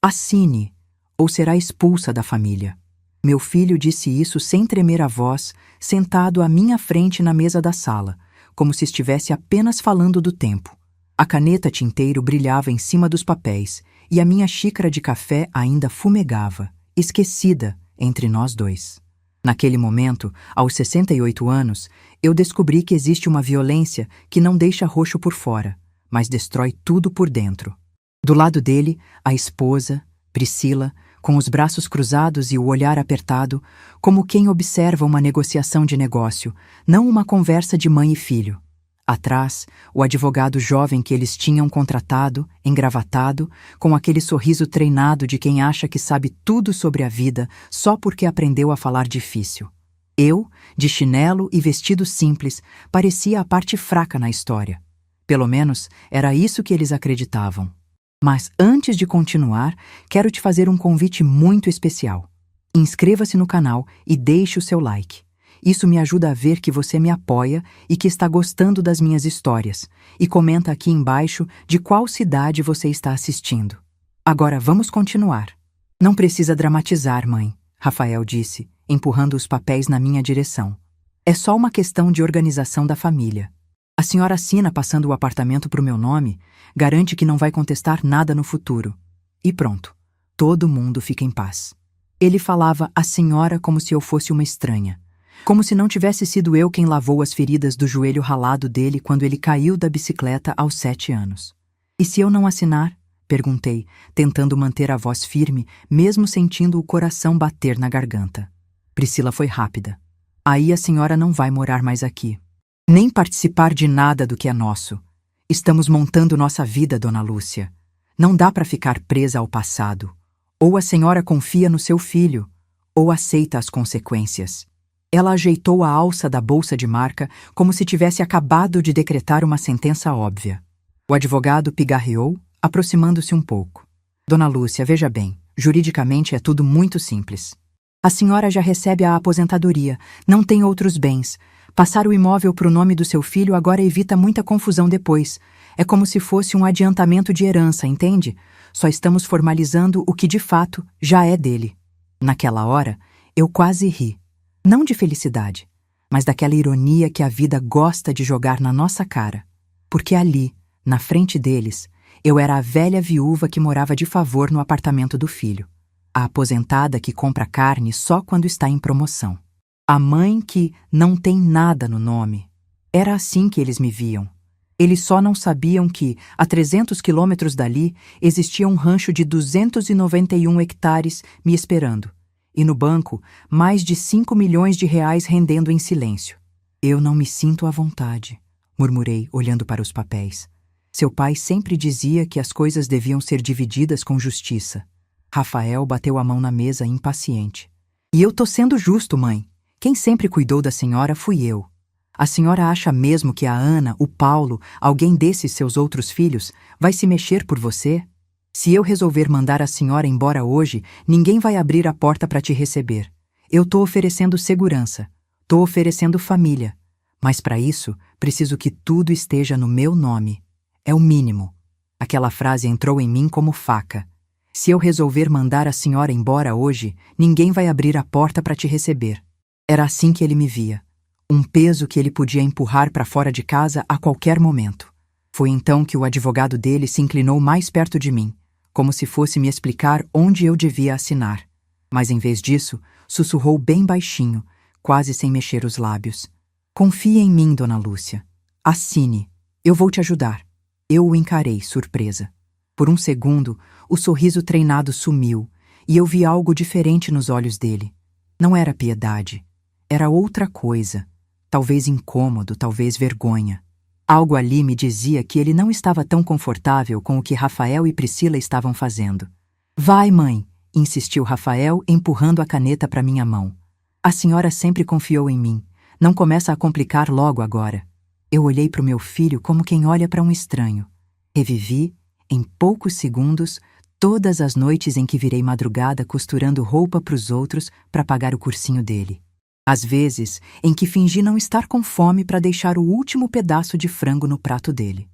Assine, ou será expulsa da família. Meu filho disse isso sem tremer a voz, sentado à minha frente na mesa da sala, como se estivesse apenas falando do tempo. A caneta tinteiro brilhava em cima dos papéis e a minha xícara de café ainda fumegava, esquecida entre nós dois. Naquele momento, aos 68 anos, eu descobri que existe uma violência que não deixa roxo por fora, mas destrói tudo por dentro. Do lado dele, a esposa, Priscila, com os braços cruzados e o olhar apertado, como quem observa uma negociação de negócio, não uma conversa de mãe e filho. Atrás, o advogado jovem que eles tinham contratado, engravatado, com aquele sorriso treinado de quem acha que sabe tudo sobre a vida só porque aprendeu a falar difícil. Eu, de chinelo e vestido simples, parecia a parte fraca na história. Pelo menos, era isso que eles acreditavam. Mas antes de continuar, quero te fazer um convite muito especial. Inscreva-se no canal e deixe o seu like. Isso me ajuda a ver que você me apoia e que está gostando das minhas histórias. E comenta aqui embaixo de qual cidade você está assistindo. Agora vamos continuar. Não precisa dramatizar, mãe, Rafael disse, empurrando os papéis na minha direção. É só uma questão de organização da família. A senhora assina passando o apartamento para o meu nome, garante que não vai contestar nada no futuro. E pronto, todo mundo fica em paz. Ele falava a senhora como se eu fosse uma estranha. Como se não tivesse sido eu quem lavou as feridas do joelho ralado dele quando ele caiu da bicicleta aos 7 anos. E se eu não assinar? Perguntei, tentando manter a voz firme, mesmo sentindo o coração bater na garganta. Priscila foi rápida. Aí a senhora não vai morar mais aqui. Nem participar de nada do que é nosso. Estamos montando nossa vida, dona Lúcia. Não dá para ficar presa ao passado. Ou a senhora confia no seu filho, ou aceita as consequências. Ela ajeitou a alça da bolsa de marca como se tivesse acabado de decretar uma sentença óbvia. O advogado pigarreou, aproximando-se um pouco. Dona Lúcia, veja bem, juridicamente é tudo muito simples. A senhora já recebe a aposentadoria, não tem outros bens. Passar o imóvel para o nome do seu filho agora evita muita confusão depois. É como se fosse um adiantamento de herança, entende? Só estamos formalizando o que de fato já é dele. Naquela hora, eu quase ri. Não de felicidade, mas daquela ironia que a vida gosta de jogar na nossa cara. Porque ali, na frente deles, eu era a velha viúva que morava de favor no apartamento do filho. A aposentada que compra carne só quando está em promoção. A mãe que não tem nada no nome. Era assim que eles me viam. Eles só não sabiam que, a 300 quilômetros dali, existia um rancho de 291 hectares me esperando. E no banco, mais de 5 milhões de reais rendendo em silêncio. Eu não me sinto à vontade, murmurei, olhando para os papéis. Seu pai sempre dizia que as coisas deviam ser divididas com justiça. Rafael bateu a mão na mesa, impaciente. E eu tô sendo justo, mãe. Quem sempre cuidou da senhora fui eu. A senhora acha mesmo que a Ana, o Paulo, alguém desses seus outros filhos, vai se mexer por você? Se eu resolver mandar a senhora embora hoje, ninguém vai abrir a porta para te receber. Eu tô oferecendo segurança, tô oferecendo família. Mas para isso, preciso que tudo esteja no meu nome. É o mínimo. Aquela frase entrou em mim como faca. Se eu resolver mandar a senhora embora hoje, ninguém vai abrir a porta para te receber. Era assim que ele me via. Um peso que ele podia empurrar para fora de casa a qualquer momento. Foi então que o advogado dele se inclinou mais perto de mim, como se fosse me explicar onde eu devia assinar. Mas em vez disso, sussurrou bem baixinho, quase sem mexer os lábios. Confie em mim, dona Lúcia. Assine. Eu vou te ajudar. Eu o encarei, surpresa. Por um segundo, o sorriso treinado sumiu, e eu vi algo diferente nos olhos dele. Não era piedade. Era outra coisa. Talvez incômodo, talvez vergonha. Algo ali me dizia que ele não estava tão confortável com o que Rafael e Priscila estavam fazendo. Vai, mãe, insistiu Rafael, empurrando a caneta para minha mão. A senhora sempre confiou em mim. Não começa a complicar logo agora. Eu olhei para o meu filho como quem olha para um estranho. Revivi, em poucos segundos, todas as noites em que virei madrugada costurando roupa para os outros para pagar o cursinho dele. Às vezes, em que fingi não estar com fome para deixar o último pedaço de frango no prato dele.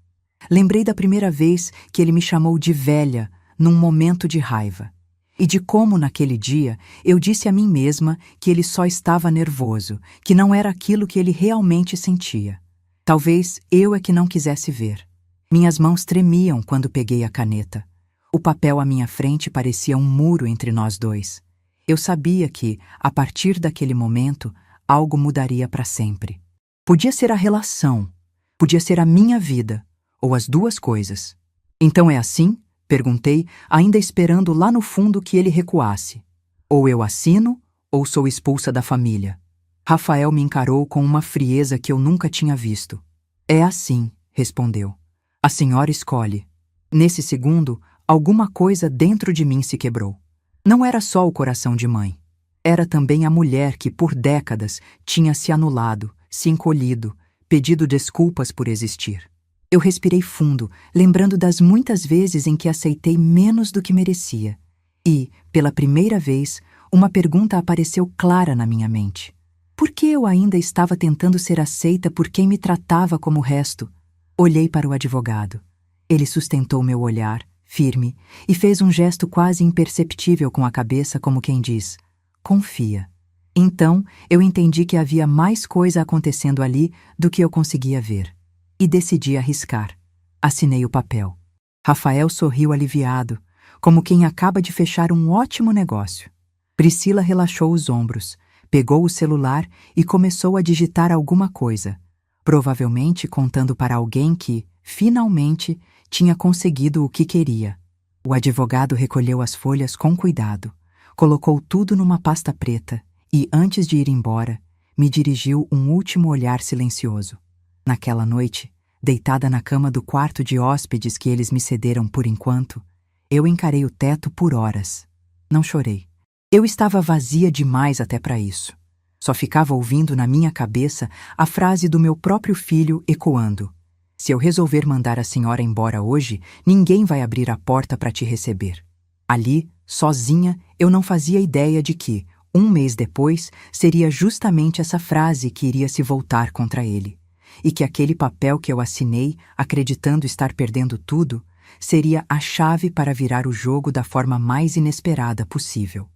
Lembrei da primeira vez que ele me chamou de velha, num momento de raiva. E de como, naquele dia, eu disse a mim mesma que ele só estava nervoso, que não era aquilo que ele realmente sentia. Talvez eu é que não quisesse ver. Minhas mãos tremiam quando peguei a caneta. O papel à minha frente parecia um muro entre nós dois. Eu sabia que, a partir daquele momento, algo mudaria para sempre. Podia ser a relação, podia ser a minha vida, ou as duas coisas. Então é assim? Perguntei, ainda esperando lá no fundo que ele recuasse. Ou eu assino, ou sou expulsa da família. Rafael me encarou com uma frieza que eu nunca tinha visto. É assim, respondeu. A senhora escolhe. Nesse segundo, alguma coisa dentro de mim se quebrou. Não era só o coração de mãe. Era também a mulher que, por décadas, tinha se anulado, se encolhido, pedido desculpas por existir. Eu respirei fundo, lembrando das muitas vezes em que aceitei menos do que merecia. E, pela primeira vez, uma pergunta apareceu clara na minha mente. Por que eu ainda estava tentando ser aceita por quem me tratava como o resto? Olhei para o advogado. Ele sustentou meu olhar, firme, e fez um gesto quase imperceptível com a cabeça, como quem diz: confia. Então, eu entendi que havia mais coisa acontecendo ali do que eu conseguia ver. E decidi arriscar. Assinei o papel. Rafael sorriu aliviado, como quem acaba de fechar um ótimo negócio. Priscila relaxou os ombros, pegou o celular e começou a digitar alguma coisa, provavelmente contando para alguém que, finalmente, tinha conseguido o que queria. O advogado recolheu as folhas com cuidado, colocou tudo numa pasta preta e, antes de ir embora, me dirigiu um último olhar silencioso. Naquela noite, deitada na cama do quarto de hóspedes que eles me cederam por enquanto, eu encarei o teto por horas. Não chorei. Eu estava vazia demais até para isso. Só ficava ouvindo na minha cabeça a frase do meu próprio filho ecoando: se eu resolver mandar a senhora embora hoje, ninguém vai abrir a porta para te receber. Ali, sozinha, eu não fazia ideia de que, um mês depois, seria justamente essa frase que iria se voltar contra ele. E que aquele papel que eu assinei, acreditando estar perdendo tudo, seria a chave para virar o jogo da forma mais inesperada possível.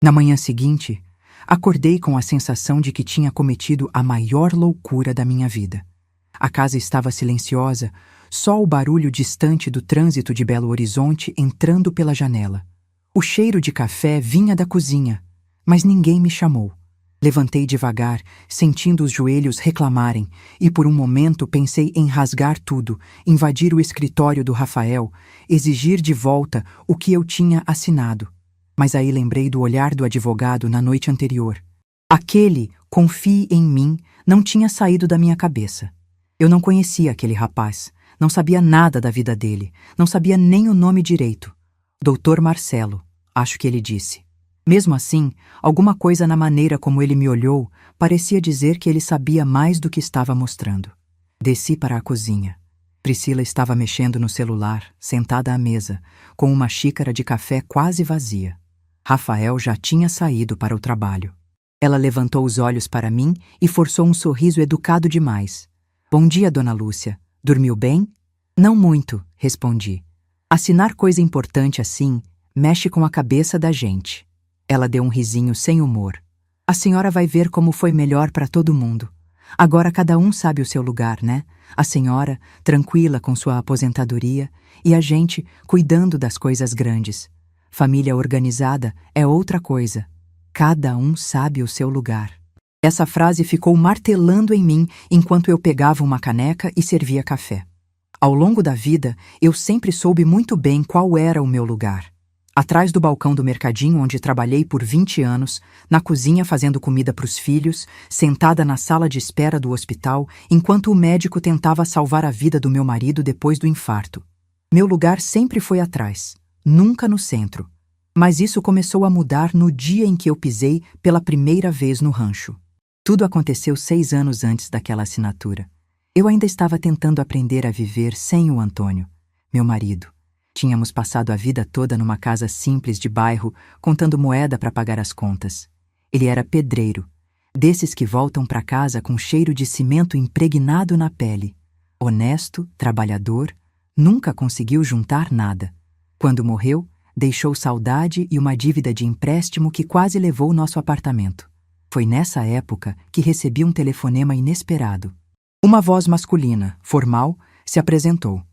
Na manhã seguinte, acordei com a sensação de que tinha cometido a maior loucura da minha vida. A casa estava silenciosa, só o barulho distante do trânsito de Belo Horizonte entrando pela janela. O cheiro de café vinha da cozinha, mas ninguém me chamou. Levantei devagar, sentindo os joelhos reclamarem, e por um momento pensei em rasgar tudo, invadir o escritório do Rafael, exigir de volta o que eu tinha assinado. Mas aí lembrei do olhar do advogado na noite anterior. Aquele "confie em mim" não tinha saído da minha cabeça. Eu não conhecia aquele rapaz, não sabia nada da vida dele, não sabia nem o nome direito. Doutor Marcelo, acho que ele disse. Mesmo assim, alguma coisa na maneira como ele me olhou parecia dizer que ele sabia mais do que estava mostrando. Desci para a cozinha. Priscila estava mexendo no celular, sentada à mesa, com uma xícara de café quase vazia. Rafael já tinha saído para o trabalho. Ela levantou os olhos para mim e forçou um sorriso educado demais. Bom dia, dona Lúcia. Dormiu bem? Não muito, respondi. Assinar coisa importante assim mexe com a cabeça da gente. Ela deu um risinho sem humor. A senhora vai ver como foi melhor para todo mundo. Agora cada um sabe o seu lugar, né? A senhora, tranquila com sua aposentadoria, e a gente, cuidando das coisas grandes. Família organizada é outra coisa. Cada um sabe o seu lugar. Essa frase ficou martelando em mim enquanto eu pegava uma caneca e servia café. Ao longo da vida, eu sempre soube muito bem qual era o meu lugar. Atrás do balcão do mercadinho onde trabalhei por 20 anos, na cozinha fazendo comida para os filhos, sentada na sala de espera do hospital, enquanto o médico tentava salvar a vida do meu marido depois do infarto. Meu lugar sempre foi atrás, nunca no centro. Mas isso começou a mudar no dia em que eu pisei pela primeira vez no rancho. Tudo aconteceu 6 anos antes daquela assinatura. Eu ainda estava tentando aprender a viver sem o Antônio, meu marido. Tínhamos passado a vida toda numa casa simples de bairro, contando moeda para pagar as contas. Ele era pedreiro, desses que voltam para casa com cheiro de cimento impregnado na pele. Honesto, trabalhador, nunca conseguiu juntar nada. Quando morreu, deixou saudade e uma dívida de empréstimo que quase levou nosso apartamento. Foi nessa época que recebi um telefonema inesperado. Uma voz masculina, formal, se apresentou.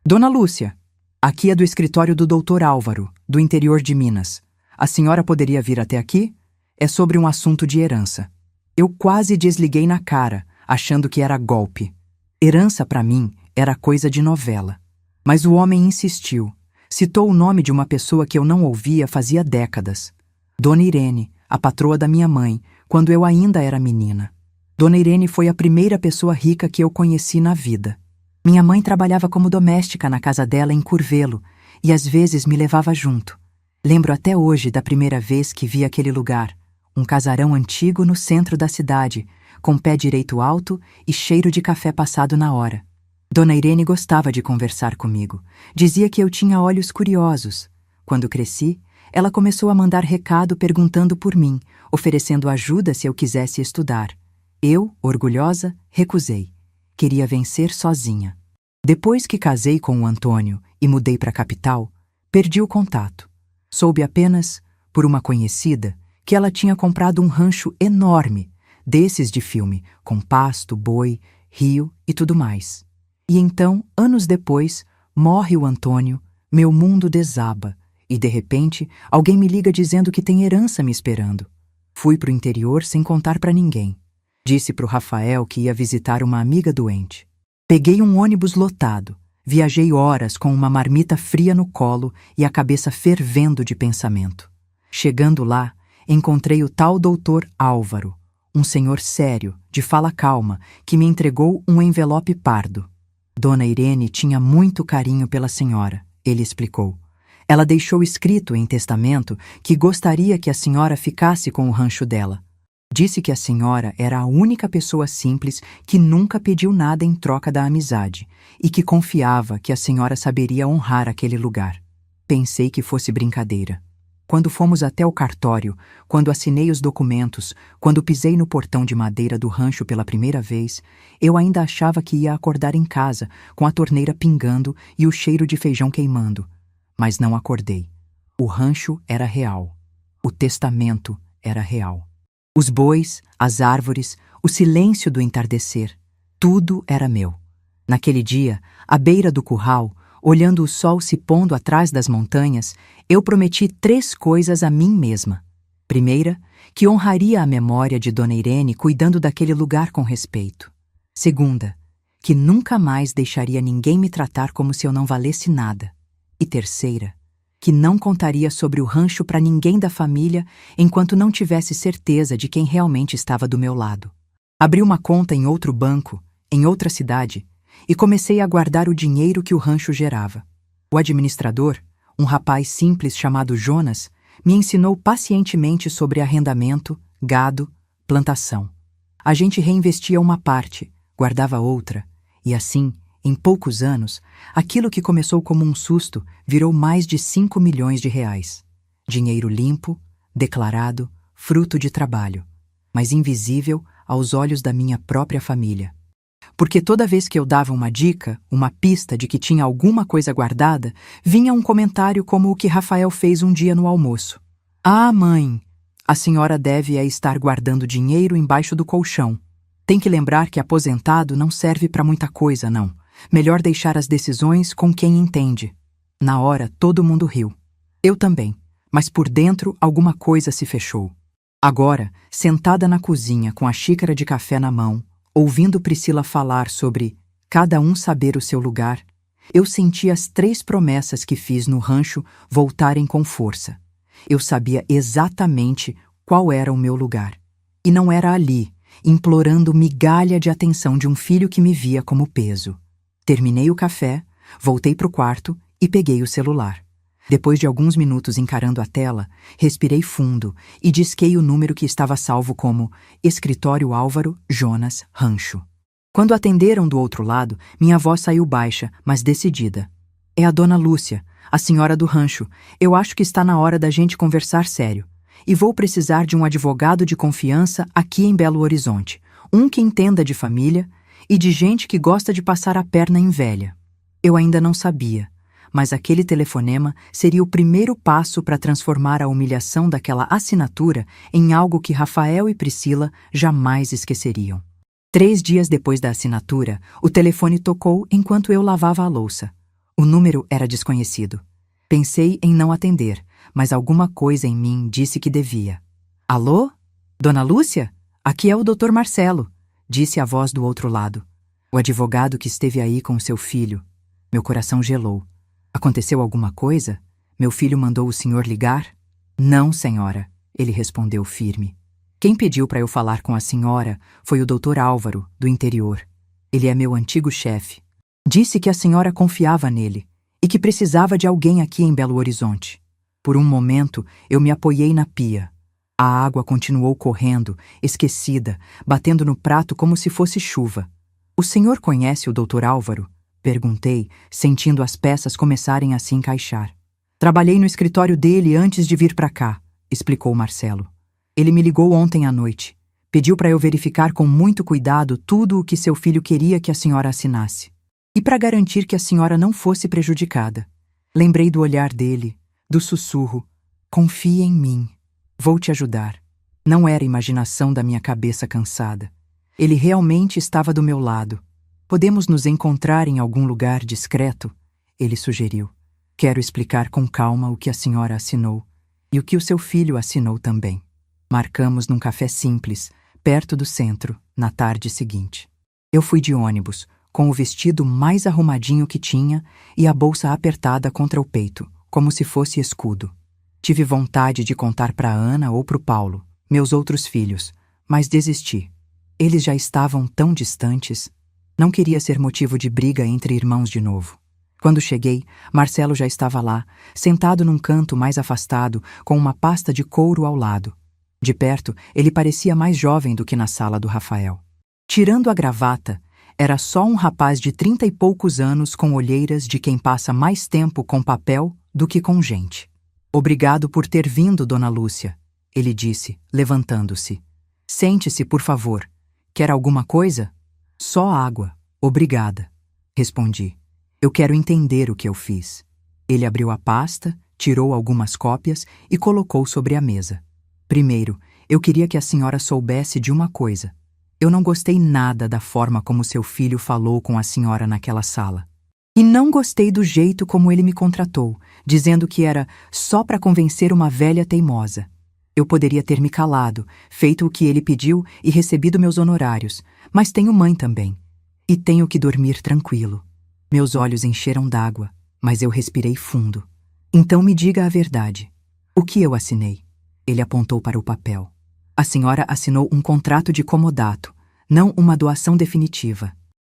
Dona Lúcia, aqui é do escritório do Dr. Álvaro, do interior de Minas. A senhora poderia vir até aqui? É sobre um assunto de herança. Eu quase desliguei na cara, achando que era golpe. Herança, para mim, era coisa de novela. Mas o homem insistiu. Citou o nome de uma pessoa que eu não ouvia fazia décadas. Dona Irene, a patroa da minha mãe, quando eu ainda era menina. Dona Irene foi a primeira pessoa rica que eu conheci na vida. Minha mãe trabalhava como doméstica na casa dela em Curvelo e às vezes me levava junto. Lembro até hoje da primeira vez que vi aquele lugar, um casarão antigo no centro da cidade, com pé direito alto e cheiro de café passado na hora. Dona Irene gostava de conversar comigo. Dizia que eu tinha olhos curiosos. Quando cresci, ela começou a mandar recado perguntando por mim, oferecendo ajuda se eu quisesse estudar. Eu, orgulhosa, recusei. Queria vencer sozinha. Depois que casei com o Antônio e mudei para a capital, perdi o contato. Soube apenas, por uma conhecida, que ela tinha comprado um rancho enorme, desses de filme, com pasto, boi, rio e tudo mais. E então, anos depois, morre o Antônio, meu mundo desaba, e de repente, alguém me liga dizendo que tem herança me esperando. Fui pro interior sem contar para ninguém. Disse pro Rafael que ia visitar uma amiga doente. Peguei um ônibus lotado. Viajei horas com uma marmita fria no colo e a cabeça fervendo de pensamento. Chegando lá, encontrei o tal Dr. Álvaro, um senhor sério, de fala calma, que me entregou um envelope pardo. Dona Irene tinha muito carinho pela senhora, ele explicou. Ela deixou escrito em testamento que gostaria que a senhora ficasse com o rancho dela. Disse que a senhora era a única pessoa simples que nunca pediu nada em troca da amizade e que confiava que a senhora saberia honrar aquele lugar. Pensei que fosse brincadeira. Quando fomos até o cartório, quando assinei os documentos, quando pisei no portão de madeira do rancho pela primeira vez, eu ainda achava que ia acordar em casa, com a torneira pingando e o cheiro de feijão queimando. Mas não acordei. O rancho era real. O testamento era real. Os bois, as árvores, o silêncio do entardecer, tudo era meu. Naquele dia, à beira do curral, olhando o sol se pondo atrás das montanhas, eu prometi 3 coisas a mim mesma. Primeira, que honraria a memória de Dona Irene cuidando daquele lugar com respeito. Segunda, que nunca mais deixaria ninguém me tratar como se eu não valesse nada. E terceira, que não contaria sobre o rancho para ninguém da família enquanto não tivesse certeza de quem realmente estava do meu lado. Abri uma conta em outro banco, em outra cidade, e comecei a guardar o dinheiro que o rancho gerava. O administrador, um rapaz simples chamado Jonas, me ensinou pacientemente sobre arrendamento, gado, plantação. A gente reinvestia uma parte, guardava outra, e assim, em poucos anos, aquilo que começou como um susto virou mais de 5 milhões de reais. Dinheiro limpo, declarado, fruto de trabalho, mas invisível aos olhos da minha própria família. Porque toda vez que eu dava uma dica, uma pista de que tinha alguma coisa guardada, vinha um comentário como o que Rafael fez um dia no almoço. Ah, mãe, a senhora deve estar guardando dinheiro embaixo do colchão. Tem que lembrar que aposentado não serve para muita coisa, não. Melhor deixar as decisões com quem entende. Na hora, todo mundo riu. Eu também, mas por dentro alguma coisa se fechou. Agora, sentada na cozinha com a xícara de café na mão, ouvindo Priscila falar sobre cada um saber o seu lugar, eu senti as 3 promessas que fiz no rancho voltarem com força. Eu sabia exatamente qual era o meu lugar. E não era ali, implorando migalha de atenção de um filho que me via como peso. Terminei o café, voltei para o quarto e peguei o celular. Depois de alguns minutos encarando a tela, respirei fundo e disquei o número que estava salvo como Escritório Álvaro Jonas Rancho. Quando atenderam do outro lado, minha voz saiu baixa, mas decidida. É a Dona Lúcia, a senhora do rancho. Eu acho que está na hora da gente conversar sério. E vou precisar de um advogado de confiança aqui em Belo Horizonte. Um que entenda de família e de gente que gosta de passar a perna em velha. Eu ainda não sabia, mas aquele telefonema seria o primeiro passo para transformar a humilhação daquela assinatura em algo que Rafael e Priscila jamais esqueceriam. 3 dias depois da assinatura, o telefone tocou enquanto eu lavava a louça. O número era desconhecido. Pensei em não atender, mas alguma coisa em mim disse que devia. Alô? Dona Lúcia? Aqui é o Dr. Marcelo, disse a voz do outro lado. O advogado que esteve aí com seu filho. Meu coração gelou. Aconteceu alguma coisa? Meu filho mandou o senhor ligar? Não, senhora, ele respondeu firme. Quem pediu para eu falar com a senhora foi o Dr. Álvaro, do interior. Ele é meu antigo chefe. Disse que a senhora confiava nele e que precisava de alguém aqui em Belo Horizonte. Por um momento, eu me apoiei na pia. A água continuou correndo, esquecida, batendo no prato como se fosse chuva. O senhor conhece o Dr. Álvaro? Perguntei, sentindo as peças começarem a se encaixar. Trabalhei no escritório dele antes de vir para cá, explicou Marcelo. Ele me ligou ontem à noite. Pediu para eu verificar com muito cuidado tudo o que seu filho queria que a senhora assinasse. E para garantir que a senhora não fosse prejudicada. Lembrei do olhar dele, do sussurro. Confie em mim. Vou te ajudar. Não era imaginação da minha cabeça cansada. Ele realmente estava do meu lado. Podemos nos encontrar em algum lugar discreto? Ele sugeriu. Quero explicar com calma o que a senhora assinou e o que o seu filho assinou também. Marcamos num café simples, perto do centro, na tarde seguinte. Eu fui de ônibus, com o vestido mais arrumadinho que tinha e a bolsa apertada contra o peito, como se fosse escudo. Tive vontade de contar para Ana ou para o Paulo, meus outros filhos, mas desisti. Eles já estavam tão distantes. Não queria ser motivo de briga entre irmãos de novo. Quando cheguei, Marcelo já estava lá, sentado num canto mais afastado, com uma pasta de couro ao lado. De perto, ele parecia mais jovem do que na sala do Rafael. Tirando a gravata, era só um rapaz de 30 e poucos anos com olheiras de quem passa mais tempo com papel do que com gente. Obrigado por ter vindo, Dona Lúcia, ele disse, levantando-se. Sente-se, por favor. Quer alguma coisa? Só água. Obrigada, respondi. Eu quero entender o que eu fiz. Ele abriu a pasta, tirou algumas cópias e colocou sobre a mesa. Primeiro, eu queria que a senhora soubesse de uma coisa. Eu não gostei nada da forma como seu filho falou com a senhora naquela sala. E não gostei do jeito como ele me contratou, dizendo que era só para convencer uma velha teimosa. Eu poderia ter me calado, feito o que ele pediu e recebido meus honorários, mas tenho mãe também. E tenho que dormir tranquilo. Meus olhos encheram d'água, mas eu respirei fundo. Então me diga a verdade. O que eu assinei? Ele apontou para o papel. A senhora assinou um contrato de comodato, não uma doação definitiva.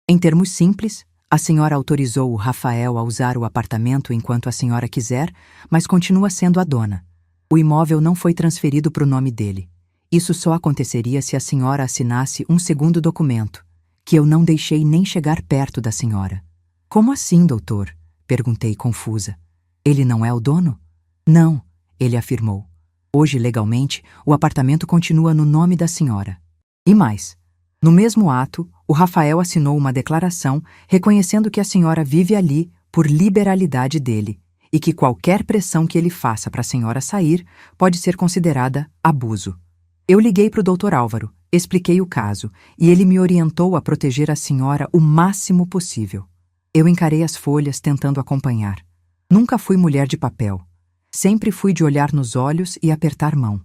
Em termos simples, a senhora autorizou o Rafael a usar o apartamento enquanto a senhora quiser, mas continua sendo a dona. O imóvel não foi transferido para o nome dele. Isso só aconteceria se a senhora assinasse um segundo documento, que eu não deixei nem chegar perto da senhora. Como assim, doutor? Perguntei confusa. Ele não é o dono? Não, ele afirmou. Hoje, legalmente, o apartamento continua no nome da senhora. E mais, no mesmo ato, o Rafael assinou uma declaração reconhecendo que a senhora vive ali por liberalidade dele e que qualquer pressão que ele faça para a senhora sair pode ser considerada abuso. Eu liguei para o Dr. Álvaro, expliquei o caso e ele me orientou a proteger a senhora o máximo possível. Eu encarei as folhas tentando acompanhar. Nunca fui mulher de papel. Sempre fui de olhar nos olhos e apertar mão.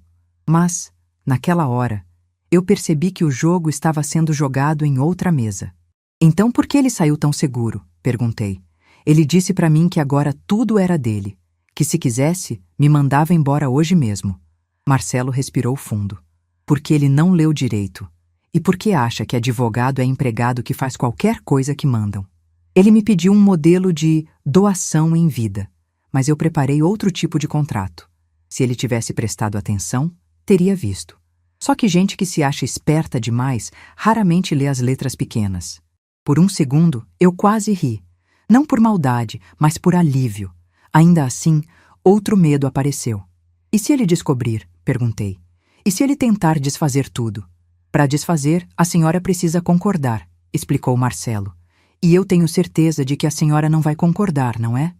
Mas, naquela hora, eu percebi que o jogo estava sendo jogado em outra mesa. Então por que ele saiu tão seguro? Perguntei. Ele disse para mim que agora tudo era dele, que se quisesse, me mandava embora hoje mesmo. Marcelo respirou fundo. Porque ele não leu direito. E porque acha que advogado é empregado que faz qualquer coisa que mandam. Ele me pediu um modelo de doação em vida. Mas eu preparei outro tipo de contrato. Se ele tivesse prestado atenção, teria visto. Só que gente que se acha esperta demais raramente lê as letras pequenas. Por um segundo, eu quase ri. Não por maldade, mas por alívio. Ainda assim, outro medo apareceu. E se ele descobrir? Perguntei. E se ele tentar desfazer tudo? Para desfazer, a senhora precisa concordar, explicou Marcelo. E eu tenho certeza de que a senhora não vai concordar, não é?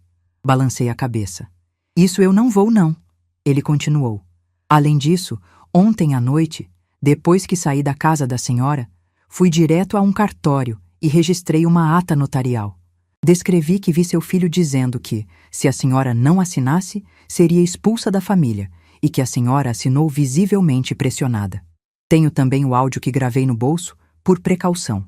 Balancei a cabeça. Isso eu não vou, não. Ele continuou. Além disso, ontem à noite, depois que saí da casa da senhora, fui direto a um cartório e registrei uma ata notarial. Descrevi que vi seu filho dizendo que, se a senhora não assinasse, seria expulsa da família e que a senhora assinou visivelmente pressionada. Tenho também o áudio que gravei no bolso, por precaução.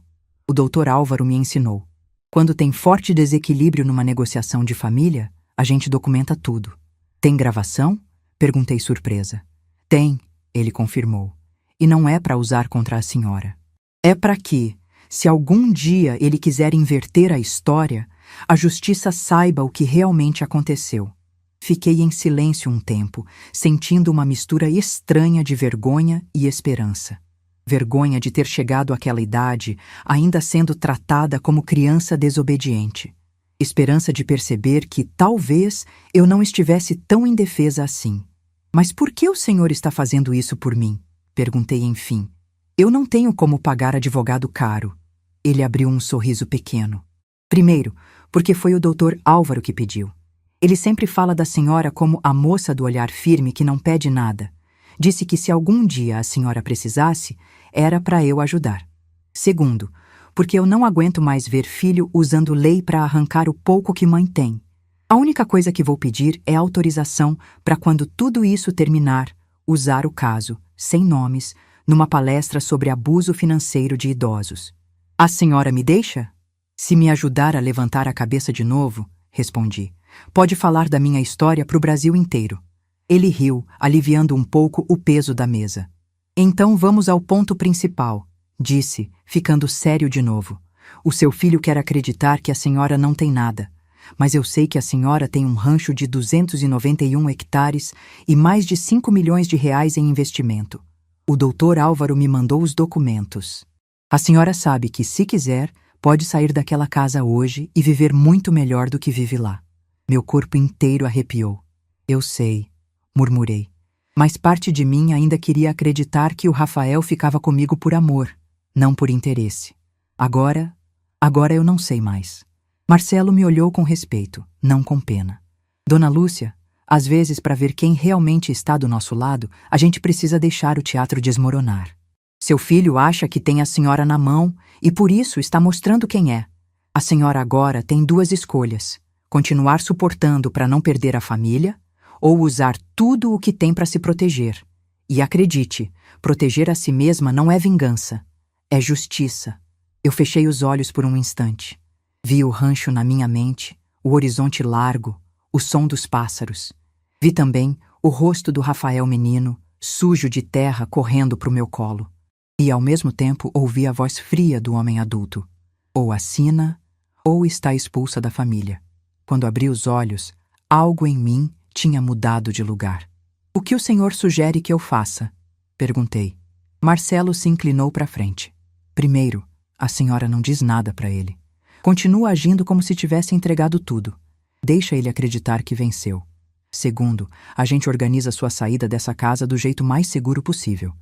O Dr. Álvaro me ensinou. Quando tem forte desequilíbrio numa negociação de família, a gente documenta tudo. Tem gravação? Perguntei surpresa. Tem, ele confirmou. E não é para usar contra a senhora. É para que, se algum dia ele quiser inverter a história, a justiça saiba o que realmente aconteceu. Fiquei em silêncio um tempo, sentindo uma mistura estranha de vergonha e esperança. Vergonha de ter chegado àquela idade, ainda sendo tratada como criança desobediente. Esperança de perceber que, talvez, eu não estivesse tão indefesa assim. Mas por que o senhor está fazendo isso por mim? Perguntei enfim. Eu não tenho como pagar advogado caro. Ele abriu um sorriso pequeno. Primeiro, porque foi o Dr. Álvaro que pediu. Ele sempre fala da senhora como a moça do olhar firme que não pede nada. Disse que se algum dia a senhora precisasse, era para eu ajudar. Segundo, porque eu não aguento mais ver filho usando lei para arrancar o pouco que mãe tem. A única coisa que vou pedir é autorização para, quando tudo isso terminar, usar o caso, sem nomes, numa palestra sobre abuso financeiro de idosos. A senhora me deixa? Se me ajudar a levantar a cabeça de novo, respondi, pode falar da minha história para o Brasil inteiro. Ele riu, aliviando um pouco o peso da mesa. Então vamos ao ponto principal, disse, ficando sério de novo. O seu filho quer acreditar que a senhora não tem nada, mas eu sei que a senhora tem um rancho de 291 hectares e mais de 5 milhões de reais em investimento. O Dr. Álvaro me mandou os documentos. A senhora sabe que, se quiser, pode sair daquela casa hoje e viver muito melhor do que vive lá. Meu corpo inteiro arrepiou. Eu sei, murmurei. Mas parte de mim ainda queria acreditar que o Rafael ficava comigo por amor, não por interesse. Agora eu não sei mais. Marcelo me olhou com respeito, não com pena. Dona Lúcia, às vezes, para ver quem realmente está do nosso lado, a gente precisa deixar o teatro desmoronar. Seu filho acha que tem a senhora na mão e por isso está mostrando quem é. A senhora agora tem duas escolhas: continuar suportando para não perder a família ou usar tudo o que tem para se proteger. E acredite, proteger a si mesma não é vingança, é justiça. Eu fechei os olhos por um instante. Vi o rancho na minha mente, o horizonte largo, o som dos pássaros. Vi também o rosto do Rafael menino, sujo de terra, correndo para o meu colo. E, ao mesmo tempo, ouvi a voz fria do homem adulto. Ou assina, ou está expulsa da família. Quando abri os olhos, algo em mim tinha mudado de lugar. O que o senhor sugere que eu faça? Perguntei. Marcelo se inclinou para frente. Primeiro, a senhora não diz nada para ele. Continua agindo como se tivesse entregado tudo. Deixa ele acreditar que venceu. Segundo, a gente organiza sua saída dessa casa do jeito mais seguro possível.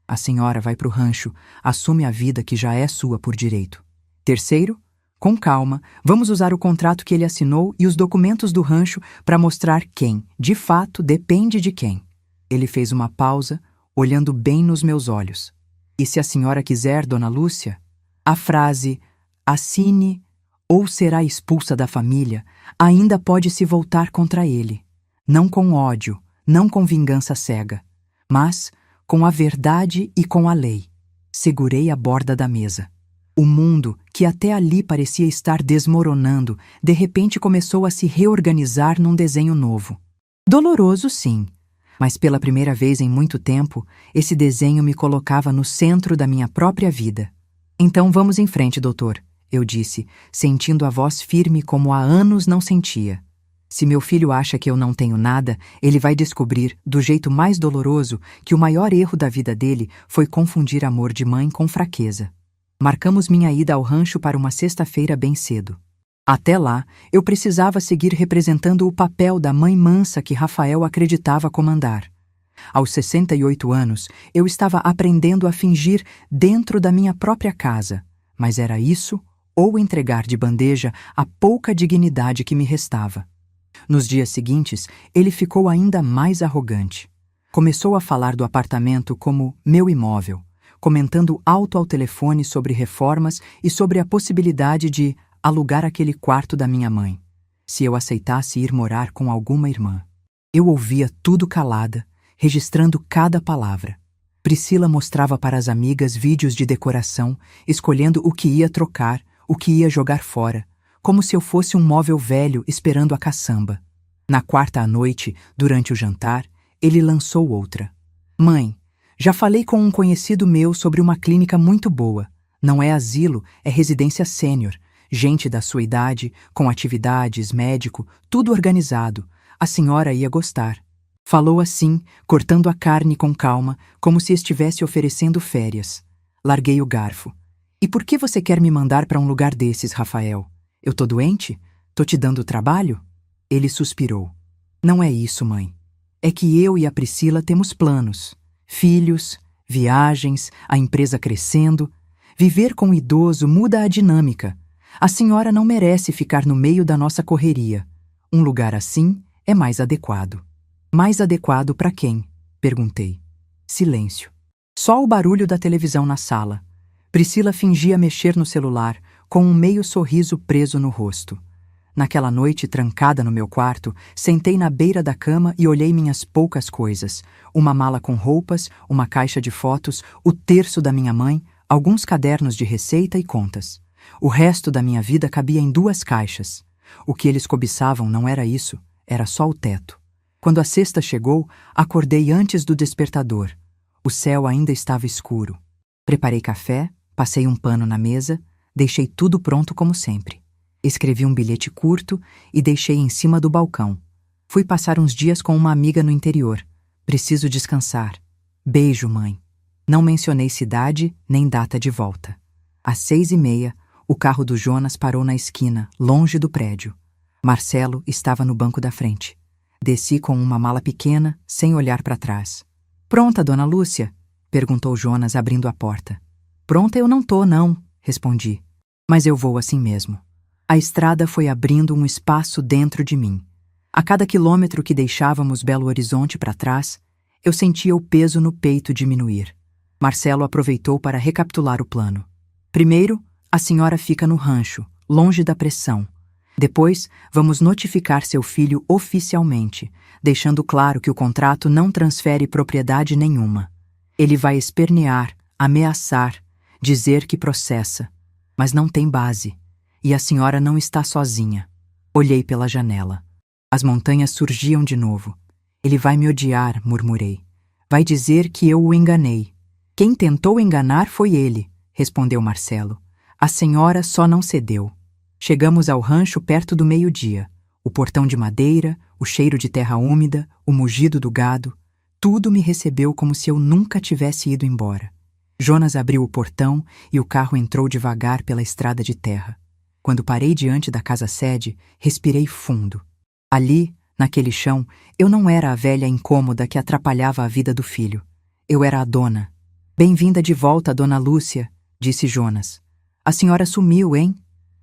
A senhora vai para o rancho, assume a vida que já é sua por direito. Terceiro, com calma, vamos usar o contrato que ele assinou e os documentos do rancho para mostrar quem, de fato, depende de quem. Ele fez uma pausa, olhando bem nos meus olhos. E se a senhora quiser, Dona Lúcia, a frase assine ou será expulsa da família ainda pode se voltar contra ele. Não com ódio, não com vingança cega, mas com a verdade e com a lei. Segurei a borda da mesa. O mundo, que até ali parecia estar desmoronando, de repente começou a se reorganizar num desenho novo. Doloroso, sim, mas pela primeira vez em muito tempo, esse desenho me colocava no centro da minha própria vida. Então vamos em frente, doutor, eu disse, sentindo a voz firme como há anos não sentia. Se meu filho acha que eu não tenho nada, ele vai descobrir, do jeito mais doloroso, que o maior erro da vida dele foi confundir amor de mãe com fraqueza. Marcamos minha ida ao rancho para uma sexta-feira bem cedo. Até lá, eu precisava seguir representando o papel da mãe mansa que Rafael acreditava comandar. Aos 68 anos, eu estava aprendendo a fingir dentro da minha própria casa, mas era isso ou entregar de bandeja a pouca dignidade que me restava. Nos dias seguintes, ele ficou ainda mais arrogante. Começou a falar do apartamento como meu imóvel, comentando alto ao telefone sobre reformas e sobre a possibilidade de alugar aquele quarto da minha mãe, se eu aceitasse ir morar com alguma irmã. Eu ouvia tudo calada, registrando cada palavra. Priscila mostrava para as amigas vídeos de decoração, escolhendo o que ia trocar, o que ia jogar fora, como se eu fosse um móvel velho esperando a caçamba. Na quarta à noite, durante o jantar, ele lançou outra. Mãe, já falei com um conhecido meu sobre uma clínica muito boa. Não é asilo, é residência sênior. Gente da sua idade, com atividades, médico, tudo organizado. A senhora ia gostar. Falou assim, cortando a carne com calma, como se estivesse oferecendo férias. Larguei o garfo. E por que você quer me mandar para um lugar desses, Rafael? Eu tô doente? Tô te dando trabalho? Ele suspirou. Não é isso, mãe. É que eu e a Priscila temos planos. Filhos, viagens, a empresa crescendo. Viver com um idoso muda a dinâmica. A senhora não merece ficar no meio da nossa correria. Um lugar assim é mais adequado. Mais adequado para quem? Perguntei. Silêncio. Só o barulho da televisão na sala. Priscila fingia mexer no celular, com um meio sorriso preso no rosto. Naquela noite, trancada no meu quarto, sentei na beira da cama e olhei minhas poucas coisas. Uma mala com roupas, uma caixa de fotos, o terço da minha mãe, alguns cadernos de receita e contas. O resto da minha vida cabia em 2 caixas. O que eles cobiçavam não era isso, era só o teto. Quando a sexta chegou, acordei antes do despertador. O céu ainda estava escuro. Preparei café, passei um pano na mesa, deixei tudo pronto como sempre. Escrevi um bilhete curto e deixei em cima do balcão. Fui passar uns dias com uma amiga no interior. Preciso descansar. Beijo, mãe. Não mencionei cidade nem data de volta. Às 6h30, o carro do Jonas parou na esquina, longe do prédio. Marcelo estava no banco da frente. Desci com uma mala pequena, sem olhar para trás. Pronta, dona Lúcia? Perguntou Jonas, abrindo a porta. Pronta eu não tô, não, respondi. Mas eu vou assim mesmo. A estrada foi abrindo um espaço dentro de mim. A cada quilômetro que deixávamos Belo Horizonte para trás, eu sentia o peso no peito diminuir. Marcelo aproveitou para recapitular o plano. Primeiro, a senhora fica no rancho, longe da pressão. Depois, vamos notificar seu filho oficialmente, deixando claro que o contrato não transfere propriedade nenhuma. Ele vai espernear, ameaçar, dizer que processa. Mas não tem base. E a senhora não está sozinha. Olhei pela janela. As montanhas surgiam de novo. Ele vai me odiar, murmurei. Vai dizer que eu o enganei. Quem tentou enganar foi ele, respondeu Marcelo. A senhora só não cedeu. Chegamos ao rancho perto do meio-dia. O portão de madeira, o cheiro de terra úmida, o mugido do gado, tudo me recebeu como se eu nunca tivesse ido embora. Jonas abriu o portão e o carro entrou devagar pela estrada de terra. Quando parei diante da casa-sede, respirei fundo. Ali, naquele chão, eu não era a velha incômoda que atrapalhava a vida do filho. Eu era a dona. Bem-vinda de volta, dona Lúcia, disse Jonas. A senhora sumiu, hein?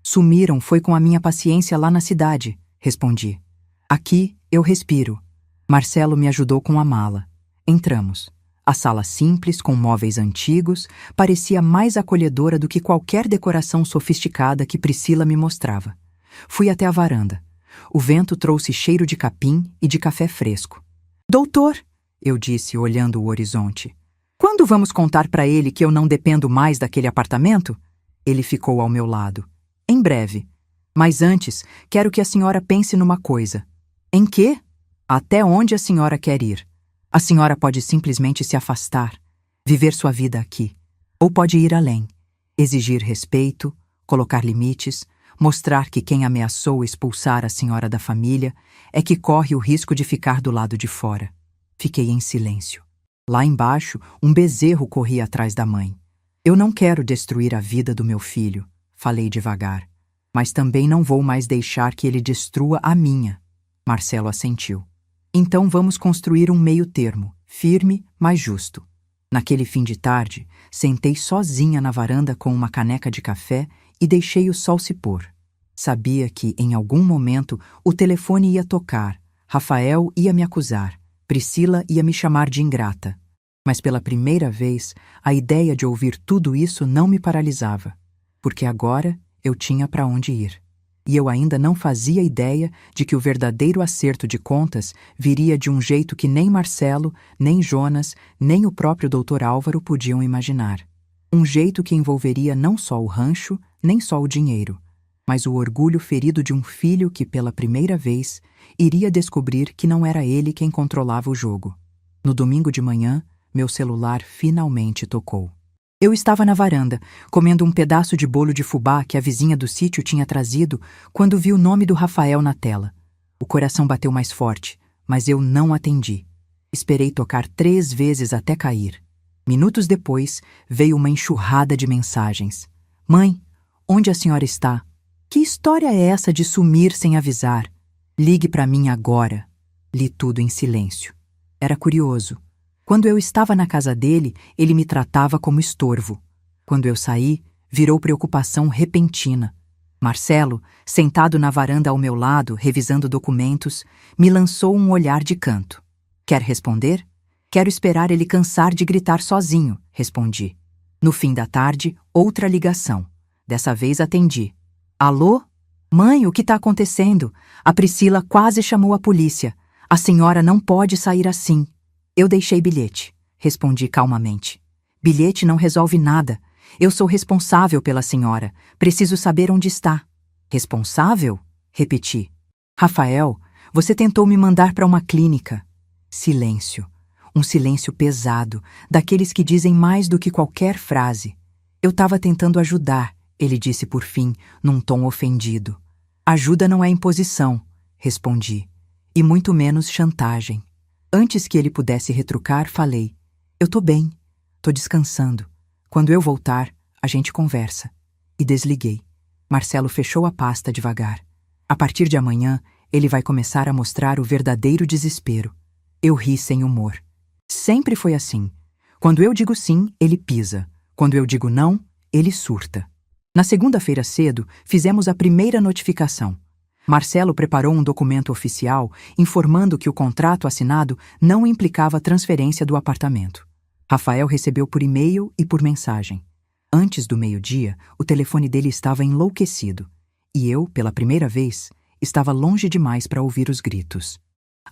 Sumiram foi com a minha paciência lá na cidade, respondi. Aqui eu respiro. Marcelo me ajudou com a mala. Entramos. A sala simples, com móveis antigos, parecia mais acolhedora do que qualquer decoração sofisticada que Priscila me mostrava. Fui até a varanda. O vento trouxe cheiro de capim e de café fresco. Doutor, eu disse, olhando o horizonte. Quando vamos contar para ele que eu não dependo mais daquele apartamento? Ele ficou ao meu lado. Em breve. Mas antes, quero que a senhora pense numa coisa. Em quê? Até onde a senhora quer ir? A senhora pode simplesmente se afastar, viver sua vida aqui. Ou pode ir além, exigir respeito, colocar limites, mostrar que quem ameaçou expulsar a senhora da família é que corre o risco de ficar do lado de fora. Fiquei em silêncio. Lá embaixo, um bezerro corria atrás da mãe. Eu não quero destruir a vida do meu filho, falei devagar. Mas também não vou mais deixar que ele destrua a minha. Marcelo assentiu. Então vamos construir um meio-termo, firme, mas justo. Naquele fim de tarde, sentei sozinha na varanda com uma caneca de café e deixei o sol se pôr. Sabia que, em algum momento, o telefone ia tocar, Rafael ia me acusar, Priscila ia me chamar de ingrata. Mas pela primeira vez, a ideia de ouvir tudo isso não me paralisava, porque agora eu tinha para onde ir. E eu ainda não fazia ideia de que o verdadeiro acerto de contas viria de um jeito que nem Marcelo, nem Jonas, nem o próprio Dr. Álvaro podiam imaginar. Um jeito que envolveria não só o rancho, nem só o dinheiro, mas o orgulho ferido de um filho que, pela primeira vez, iria descobrir que não era ele quem controlava o jogo. No domingo de manhã, meu celular finalmente tocou. Eu estava na varanda, comendo um pedaço de bolo de fubá que a vizinha do sítio tinha trazido quando vi o nome do Rafael na tela. O coração bateu mais forte, mas eu não atendi. Esperei tocar 3 vezes até cair. Minutos depois, veio uma enxurrada de mensagens. Mãe, onde a senhora está? Que história é essa de sumir sem avisar? Ligue para mim agora. Li tudo em silêncio. Era curioso. Quando eu estava na casa dele, ele me tratava como estorvo. Quando eu saí, virou preocupação repentina. Marcelo, sentado na varanda ao meu lado, revisando documentos, me lançou um olhar de canto. Quer responder? Quero esperar ele cansar de gritar sozinho, respondi. No fim da tarde, outra ligação. Dessa vez atendi. Alô? Mãe, o que está acontecendo? A Priscila quase chamou a polícia. A senhora não pode sair assim. Eu deixei bilhete, respondi calmamente. Bilhete não resolve nada. Eu sou responsável pela senhora. Preciso saber onde está. Responsável? Repeti. Rafael, você tentou me mandar para uma clínica. Silêncio. Um silêncio pesado, daqueles que dizem mais do que qualquer frase. Eu estava tentando ajudar, ele disse por fim, num tom ofendido. Ajuda não é imposição, respondi. E muito menos chantagem. Antes que ele pudesse retrucar, falei. Eu tô bem. Tô descansando. Quando eu voltar, a gente conversa. E desliguei. Marcelo fechou a pasta devagar. A partir de amanhã, ele vai começar a mostrar o verdadeiro desespero. Eu ri sem humor. Sempre foi assim. Quando eu digo sim, ele pisa. Quando eu digo não, ele surta. Na segunda-feira cedo, fizemos a primeira notificação. Marcelo preparou um documento oficial informando que o contrato assinado não implicava transferência do apartamento. Rafael recebeu por e-mail e por mensagem. Antes do meio-dia, o telefone dele estava enlouquecido. E eu, pela primeira vez, estava longe demais para ouvir os gritos.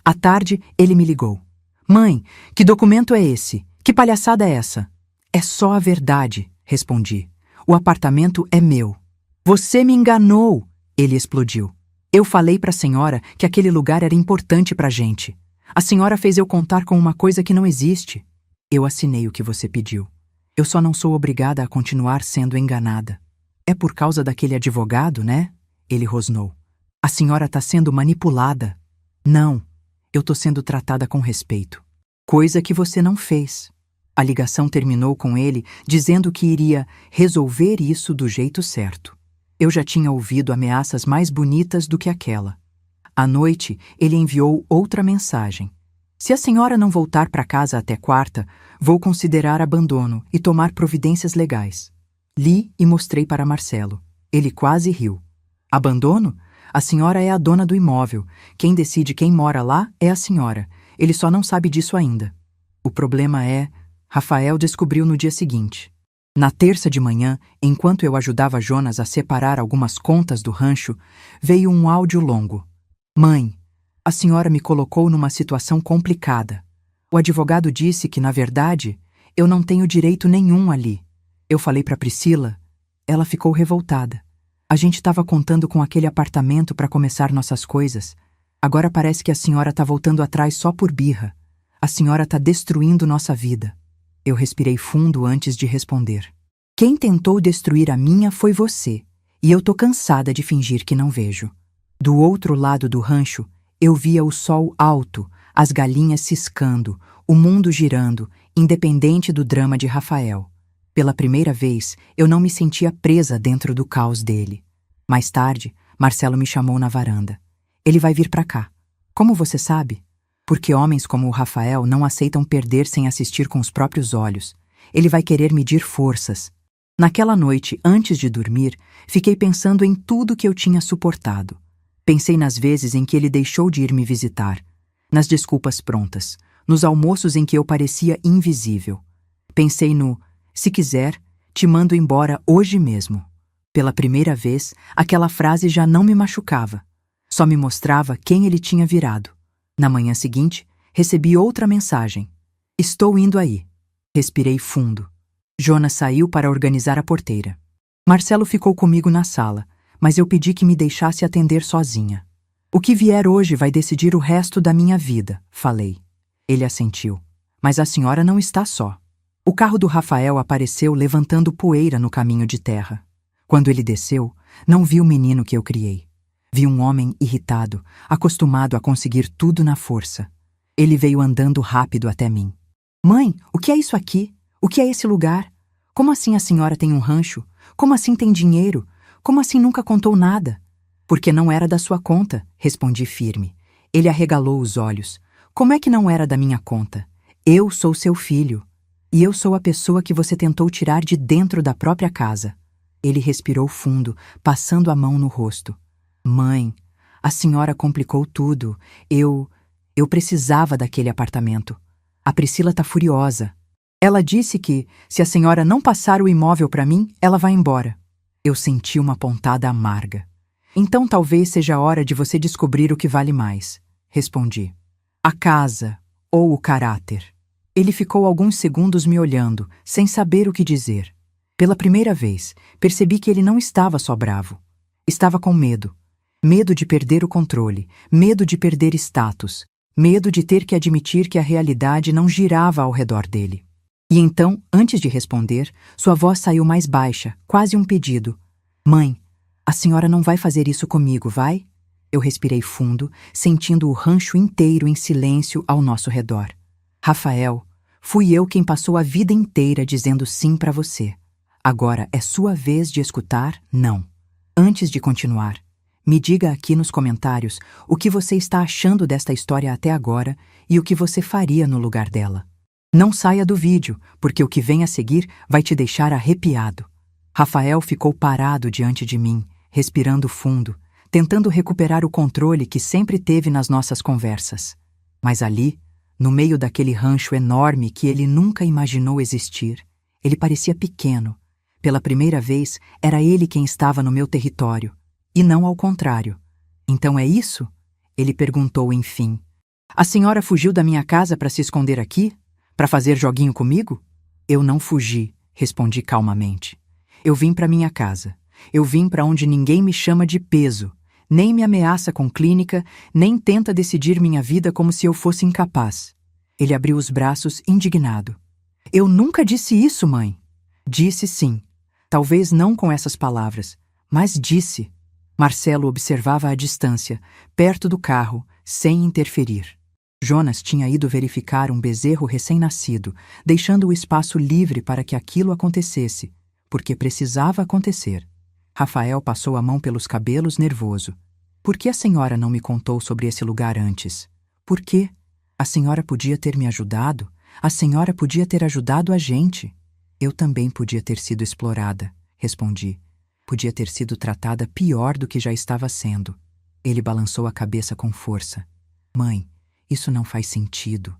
À tarde, ele me ligou. Mãe, que documento é esse? Que palhaçada é essa? É só a verdade, respondi. O apartamento é meu. Você me enganou, ele explodiu. Eu falei para a senhora que aquele lugar era importante para a gente. A senhora fez eu contar com uma coisa que não existe. Eu assinei o que você pediu. Eu só não sou obrigada a continuar sendo enganada. É por causa daquele advogado, né? Ele rosnou. A senhora está sendo manipulada. Não, eu estou sendo tratada com respeito. Coisa que você não fez. A ligação terminou com ele dizendo que iria resolver isso do jeito certo. Eu já tinha ouvido ameaças mais bonitas do que aquela. À noite, ele enviou outra mensagem. Se a senhora não voltar para casa até quarta, vou considerar abandono e tomar providências legais. Li e mostrei para Marcelo. Ele quase riu. Abandono? A senhora é a dona do imóvel. Quem decide quem mora lá é a senhora. Ele só não sabe disso ainda. O problema é... Rafael descobriu no dia seguinte. Na terça de manhã, enquanto eu ajudava Jonas a separar algumas contas do rancho, veio um áudio longo. Mãe, a senhora me colocou numa situação complicada. O advogado disse que, na verdade, eu não tenho direito nenhum ali. Eu falei para Priscila. Ela ficou revoltada. A gente estava contando com aquele apartamento para começar nossas coisas. Agora parece que a senhora está voltando atrás só por birra. A senhora está destruindo nossa vida. Eu respirei fundo antes de responder. Quem tentou destruir a minha foi você, e eu tô cansada de fingir que não vejo. Do outro lado do rancho, eu via o sol alto, as galinhas ciscando, o mundo girando, independente do drama de Rafael. Pela primeira vez, eu não me sentia presa dentro do caos dele. Mais tarde, Marcelo me chamou na varanda. Ele vai vir para cá. Como você sabe? Porque homens como o Rafael não aceitam perder sem assistir com os próprios olhos. Ele vai querer medir forças. Naquela noite, antes de dormir, fiquei pensando em tudo que eu tinha suportado. Pensei nas vezes em que ele deixou de ir me visitar, nas desculpas prontas, nos almoços em que eu parecia invisível. Pensei no "se quiser, te mando embora hoje mesmo". Pela primeira vez, aquela frase já não me machucava. Só me mostrava quem ele tinha virado. Na manhã seguinte, recebi outra mensagem. "Estou indo aí". Respirei fundo. Jonas saiu para organizar a porteira. Marcelo ficou comigo na sala, mas eu pedi que me deixasse atender sozinha. "O que vier hoje vai decidir o resto da minha vida", falei. Ele assentiu. "Mas a senhora não está só". O carro do Rafael apareceu levantando poeira no caminho de terra. Quando ele desceu, não vi o menino que eu criei. Vi um homem irritado, acostumado a conseguir tudo na força. Ele veio andando rápido até mim. "Mãe, o que é isso aqui? O que é esse lugar? Como assim a senhora tem um rancho? Como assim tem dinheiro? Como assim nunca contou nada?" "Porque não era da sua conta", respondi firme. Ele arregalou os olhos. "Como é que não era da minha conta? Eu sou seu filho. E eu sou a pessoa que você tentou tirar de dentro da própria casa." Ele respirou fundo, passando a mão no rosto. "Mãe, a senhora complicou tudo. Eu precisava daquele apartamento. A Priscila tá furiosa. Ela disse que, se a senhora não passar o imóvel para mim, ela vai embora." Eu senti uma pontada amarga. "Então talvez seja a hora de você descobrir o que vale mais", respondi. "A casa ou o caráter?" Ele ficou alguns segundos me olhando, sem saber o que dizer. Pela primeira vez, percebi que ele não estava só bravo. Estava com medo. Medo de perder o controle, medo de perder status, medo de ter que admitir que a realidade não girava ao redor dele. E então, antes de responder, sua voz saiu mais baixa, quase um pedido. "Mãe, a senhora não vai fazer isso comigo, vai?" Eu respirei fundo, sentindo o rancho inteiro em silêncio ao nosso redor. "Rafael, fui eu quem passou a vida inteira dizendo sim para você. Agora é sua vez de escutar não." Antes de continuar, me diga aqui nos comentários o que você está achando desta história até agora e o que você faria no lugar dela. Não saia do vídeo, porque o que vem a seguir vai te deixar arrepiado. Rafael ficou parado diante de mim, respirando fundo, tentando recuperar o controle que sempre teve nas nossas conversas. Mas ali, no meio daquele rancho enorme que ele nunca imaginou existir, ele parecia pequeno. Pela primeira vez, era ele quem estava no meu território, e não ao contrário. "Então é isso?" ele perguntou enfim. "A senhora fugiu da minha casa para se esconder aqui? Para fazer joguinho comigo?" "Eu não fugi", respondi calmamente. "Eu vim para minha casa. Eu vim para onde ninguém me chama de peso, nem me ameaça com clínica, nem tenta decidir minha vida como se eu fosse incapaz." Ele abriu os braços, indignado. "Eu nunca disse isso, mãe." "Disse sim. Talvez não com essas palavras, mas disse." Marcelo observava à distância, perto do carro, sem interferir. Jonas tinha ido verificar um bezerro recém-nascido, deixando o espaço livre para que aquilo acontecesse, porque precisava acontecer. Rafael passou a mão pelos cabelos, nervoso. "Por que a senhora não me contou sobre esse lugar antes? Por quê? A senhora podia ter me ajudado. A senhora podia ter ajudado a gente." "Eu também podia ter sido explorada", respondi. "Podia ter sido tratada pior do que já estava sendo." Ele balançou a cabeça com força. "Mãe, isso não faz sentido.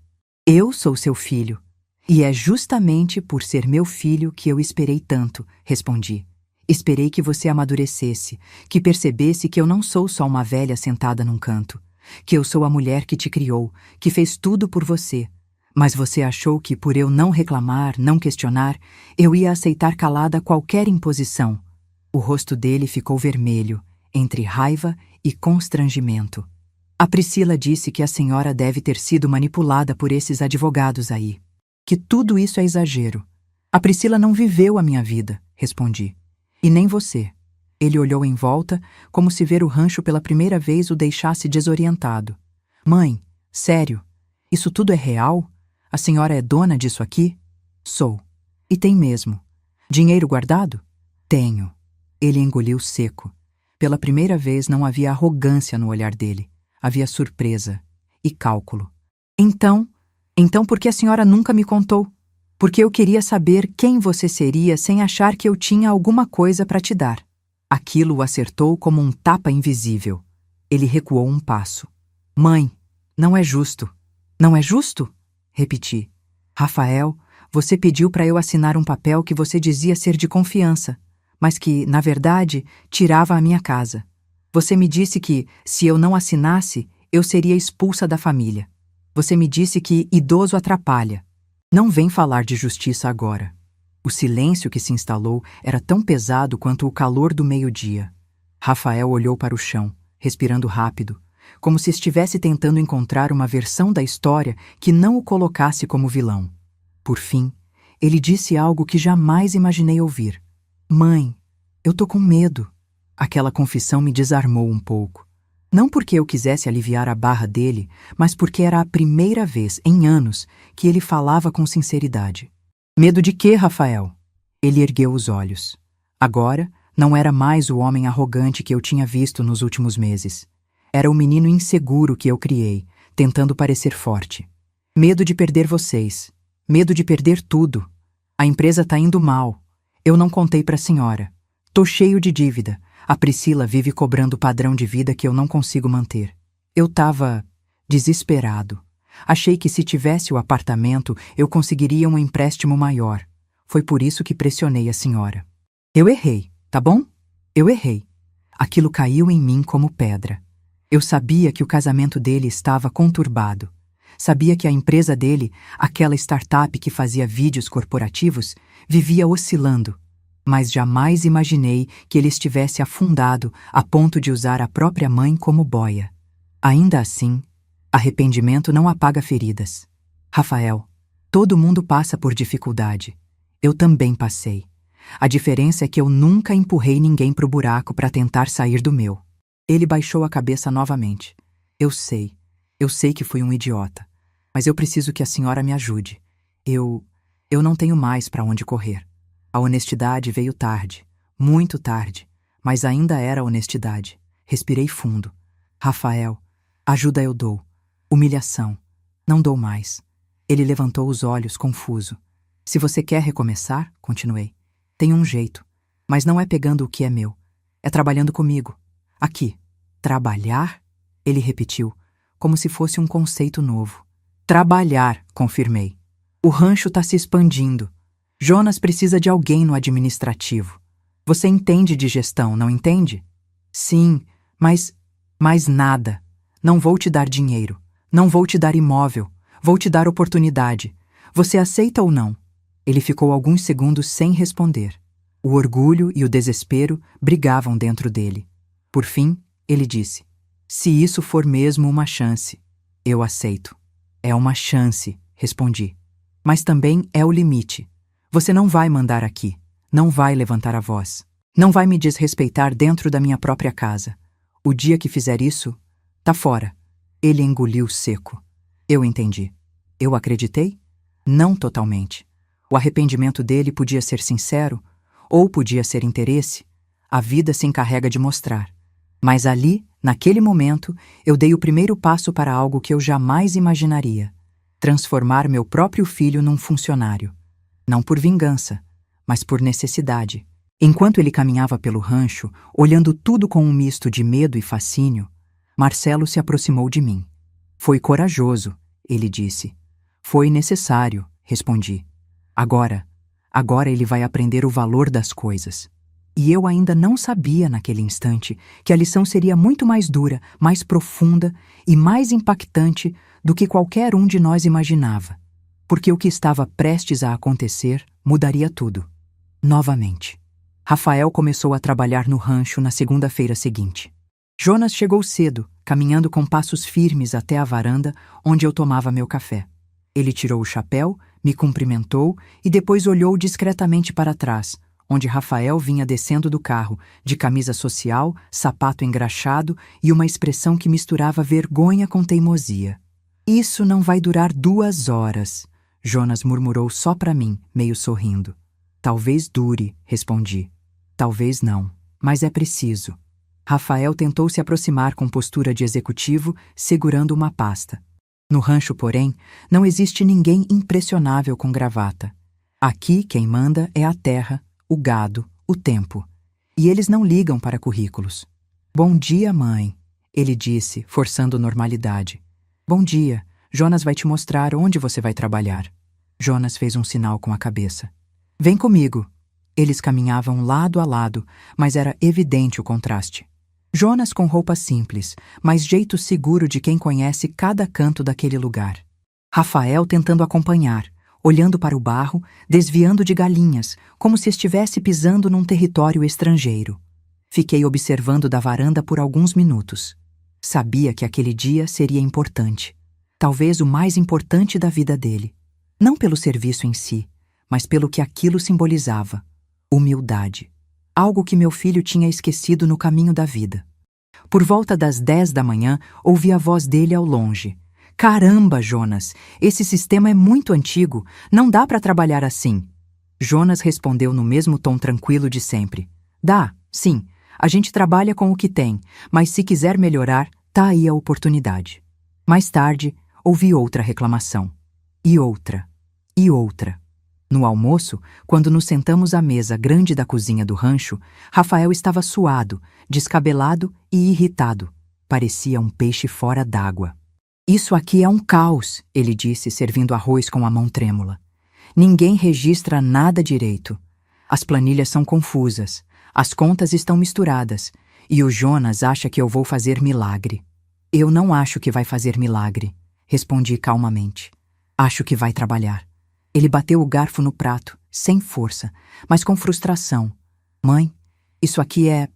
Eu sou seu filho. E é justamente por ser meu filho que eu esperei tanto", respondi. "Esperei que você amadurecesse, que percebesse que eu não sou só uma velha sentada num canto, que eu sou a mulher que te criou, que fez tudo por você. Mas você achou que, por eu não reclamar, não questionar, eu ia aceitar calada qualquer imposição." O rosto dele ficou vermelho, entre raiva e constrangimento. "A Priscila disse que a senhora deve ter sido manipulada por esses advogados aí. Que tudo isso é exagero. A Priscila não viveu a minha vida", respondi. "E nem você." Ele olhou em volta, como se ver o rancho pela primeira vez o deixasse desorientado. "Mãe, sério, isso tudo é real? A senhora é dona disso aqui?" "Sou." "E tem mesmo. Dinheiro guardado?" "Tenho." Ele engoliu seco. Pela primeira vez não havia arrogância no olhar dele. Havia surpresa e cálculo. Então por que a senhora nunca me contou?" Porque eu queria saber quem você seria sem achar que eu tinha alguma coisa para te dar. Aquilo o acertou como um tapa invisível. Ele recuou um passo. Mãe, não é justo. Não é justo? Repeti. Rafael, você pediu para eu assinar um papel que você dizia ser de confiança, mas que, na verdade, tirava a minha casa. Você me disse que, se eu não assinasse, eu seria expulsa da família. Você me disse que idoso atrapalha. Não vem falar de justiça agora. O silêncio que se instalou era tão pesado quanto o calor do meio-dia. Rafael olhou para o chão, respirando rápido, como se estivesse tentando encontrar uma versão da história que não o colocasse como vilão. Por fim, ele disse algo que jamais imaginei ouvir. Mãe, eu tô com medo. Aquela confissão me desarmou um pouco. Não porque eu quisesse aliviar a barra dele, mas porque era a primeira vez, em anos, que ele falava com sinceridade. Medo de quê, Rafael? Ele ergueu os olhos. Agora, não era mais o homem arrogante que eu tinha visto nos últimos meses. Era o menino inseguro que eu criei, tentando parecer forte. Medo de perder vocês. Medo de perder tudo. A empresa tá indo mal. Eu não contei pra senhora. Tô cheio de dívida. A Priscila vive cobrando padrão de vida que eu não consigo manter. Eu tava desesperado. Achei que se tivesse o apartamento, eu conseguiria um empréstimo maior. Foi por isso que pressionei a senhora. Eu errei, tá bom? Eu errei. Aquilo caiu em mim como pedra. Eu sabia que o casamento dele estava conturbado. Sabia que a empresa dele, aquela startup que fazia vídeos corporativos, vivia oscilando. Mas jamais imaginei que ele estivesse afundado a ponto de usar a própria mãe como boia. Ainda assim, arrependimento não apaga feridas. Rafael, todo mundo passa por dificuldade. Eu também passei. A diferença é que eu nunca empurrei ninguém pro buraco para tentar sair do meu. Ele baixou a cabeça novamente. Eu sei que fui um idiota. Mas eu preciso que a senhora me ajude. Eu não tenho mais para onde correr. A honestidade veio tarde, muito tarde, mas ainda era honestidade. Respirei fundo. Rafael, ajuda eu dou. Humilhação. Não dou mais. Ele levantou os olhos, confuso. Se você quer recomeçar, continuei. Tem um jeito, mas não é pegando o que é meu. É trabalhando comigo. Aqui. Trabalhar? Ele repetiu, como se fosse um conceito novo. Trabalhar, confirmei. O rancho tá se expandindo. Jonas precisa de alguém no administrativo. Você entende de gestão, não entende? Sim, mas nada. Não vou te dar dinheiro. Não vou te dar imóvel. Vou te dar oportunidade. Você aceita ou não? Ele ficou alguns segundos sem responder. O orgulho e o desespero brigavam dentro dele. Por fim, ele disse: se isso for mesmo uma chance, eu aceito. É uma chance, respondi. Mas também é o limite. Você não vai mandar aqui, não vai levantar a voz, não vai me desrespeitar dentro da minha própria casa. O dia que fizer isso, tá fora. Ele engoliu seco. Eu entendi. Eu acreditei? Não totalmente. O arrependimento dele podia ser sincero, ou podia ser interesse. A vida se encarrega de mostrar. Mas ali, naquele momento, eu dei o primeiro passo para algo que eu jamais imaginaria: transformar meu próprio filho num funcionário. Não por vingança, mas por necessidade. Enquanto ele caminhava pelo rancho, olhando tudo com um misto de medo e fascínio, Marcelo se aproximou de mim. Foi corajoso, ele disse. Foi necessário, respondi. Agora ele vai aprender o valor das coisas. E eu ainda não sabia naquele instante que a lição seria muito mais dura, mais profunda e mais impactante do que qualquer um de nós imaginava. Porque o que estava prestes a acontecer mudaria tudo. Novamente. Rafael começou a trabalhar no rancho na segunda-feira seguinte. Jonas chegou cedo, caminhando com passos firmes até a varanda onde eu tomava meu café. Ele tirou o chapéu, me cumprimentou e depois olhou discretamente para trás, onde Rafael vinha descendo do carro, de camisa social, sapato engraxado e uma expressão que misturava vergonha com teimosia. Isso não vai durar 2 horas. Jonas murmurou só para mim, meio sorrindo. Talvez dure, respondi. Talvez não, mas é preciso. Rafael tentou se aproximar com postura de executivo, segurando uma pasta. No rancho, porém, não existe ninguém impressionável com gravata. Aqui quem manda é a terra, o gado, o tempo. E eles não ligam para currículos. Bom dia, mãe, ele disse, forçando normalidade. Bom dia, Jonas vai te mostrar onde você vai trabalhar. Jonas fez um sinal com a cabeça. Vem comigo. Eles caminhavam lado a lado, mas era evidente o contraste. Jonas com roupa simples, mas jeito seguro de quem conhece cada canto daquele lugar. Rafael tentando acompanhar, olhando para o barro, desviando de galinhas, como se estivesse pisando num território estrangeiro. Fiquei observando da varanda por alguns minutos. Sabia que aquele dia seria importante. Talvez o mais importante da vida dele. Não pelo serviço em si, mas pelo que aquilo simbolizava. Humildade. Algo que meu filho tinha esquecido no caminho da vida. Por volta das 10 da manhã, ouvi a voz dele ao longe. Caramba, Jonas, esse sistema é muito antigo, não dá para trabalhar assim. Jonas respondeu no mesmo tom tranquilo de sempre. Dá, sim, a gente trabalha com o que tem, mas se quiser melhorar, tá aí a oportunidade. Mais tarde, ouvi outra reclamação. E outra. E outra. No almoço, quando nos sentamos à mesa grande da cozinha do rancho, Rafael estava suado, descabelado e irritado. Parecia um peixe fora d'água. Isso aqui é um caos, ele disse, servindo arroz com a mão trêmula. Ninguém registra nada direito. As planilhas são confusas, as contas estão misturadas, e o Jonas acha que eu vou fazer milagre. Eu não acho que vai fazer milagre, respondi calmamente. Acho que vai trabalhar. Ele bateu o garfo no prato, sem força, mas com frustração. Mãe, isso aqui é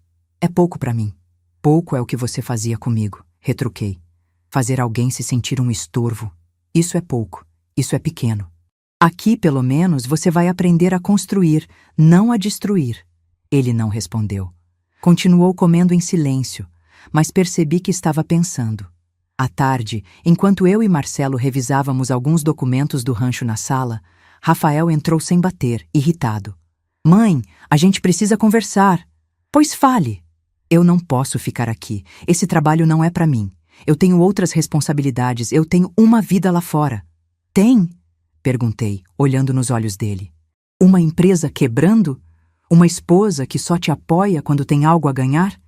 pouco para mim. Pouco é o que você fazia comigo, retruquei. Fazer alguém se sentir um estorvo. Isso é pouco, isso é pequeno. Aqui, pelo menos, você vai aprender a construir, não a destruir. Ele não respondeu. Continuou comendo em silêncio, mas percebi que estava pensando. À tarde, enquanto eu e Marcelo revisávamos alguns documentos do rancho na sala, Rafael entrou sem bater, irritado. Mãe, a gente precisa conversar. Pois fale. Eu não posso ficar aqui. Esse trabalho não é para mim. Eu tenho outras responsabilidades. Eu tenho uma vida lá fora. Tem? Perguntei, olhando nos olhos dele. Uma empresa quebrando? Uma esposa que só te apoia quando tem algo a ganhar?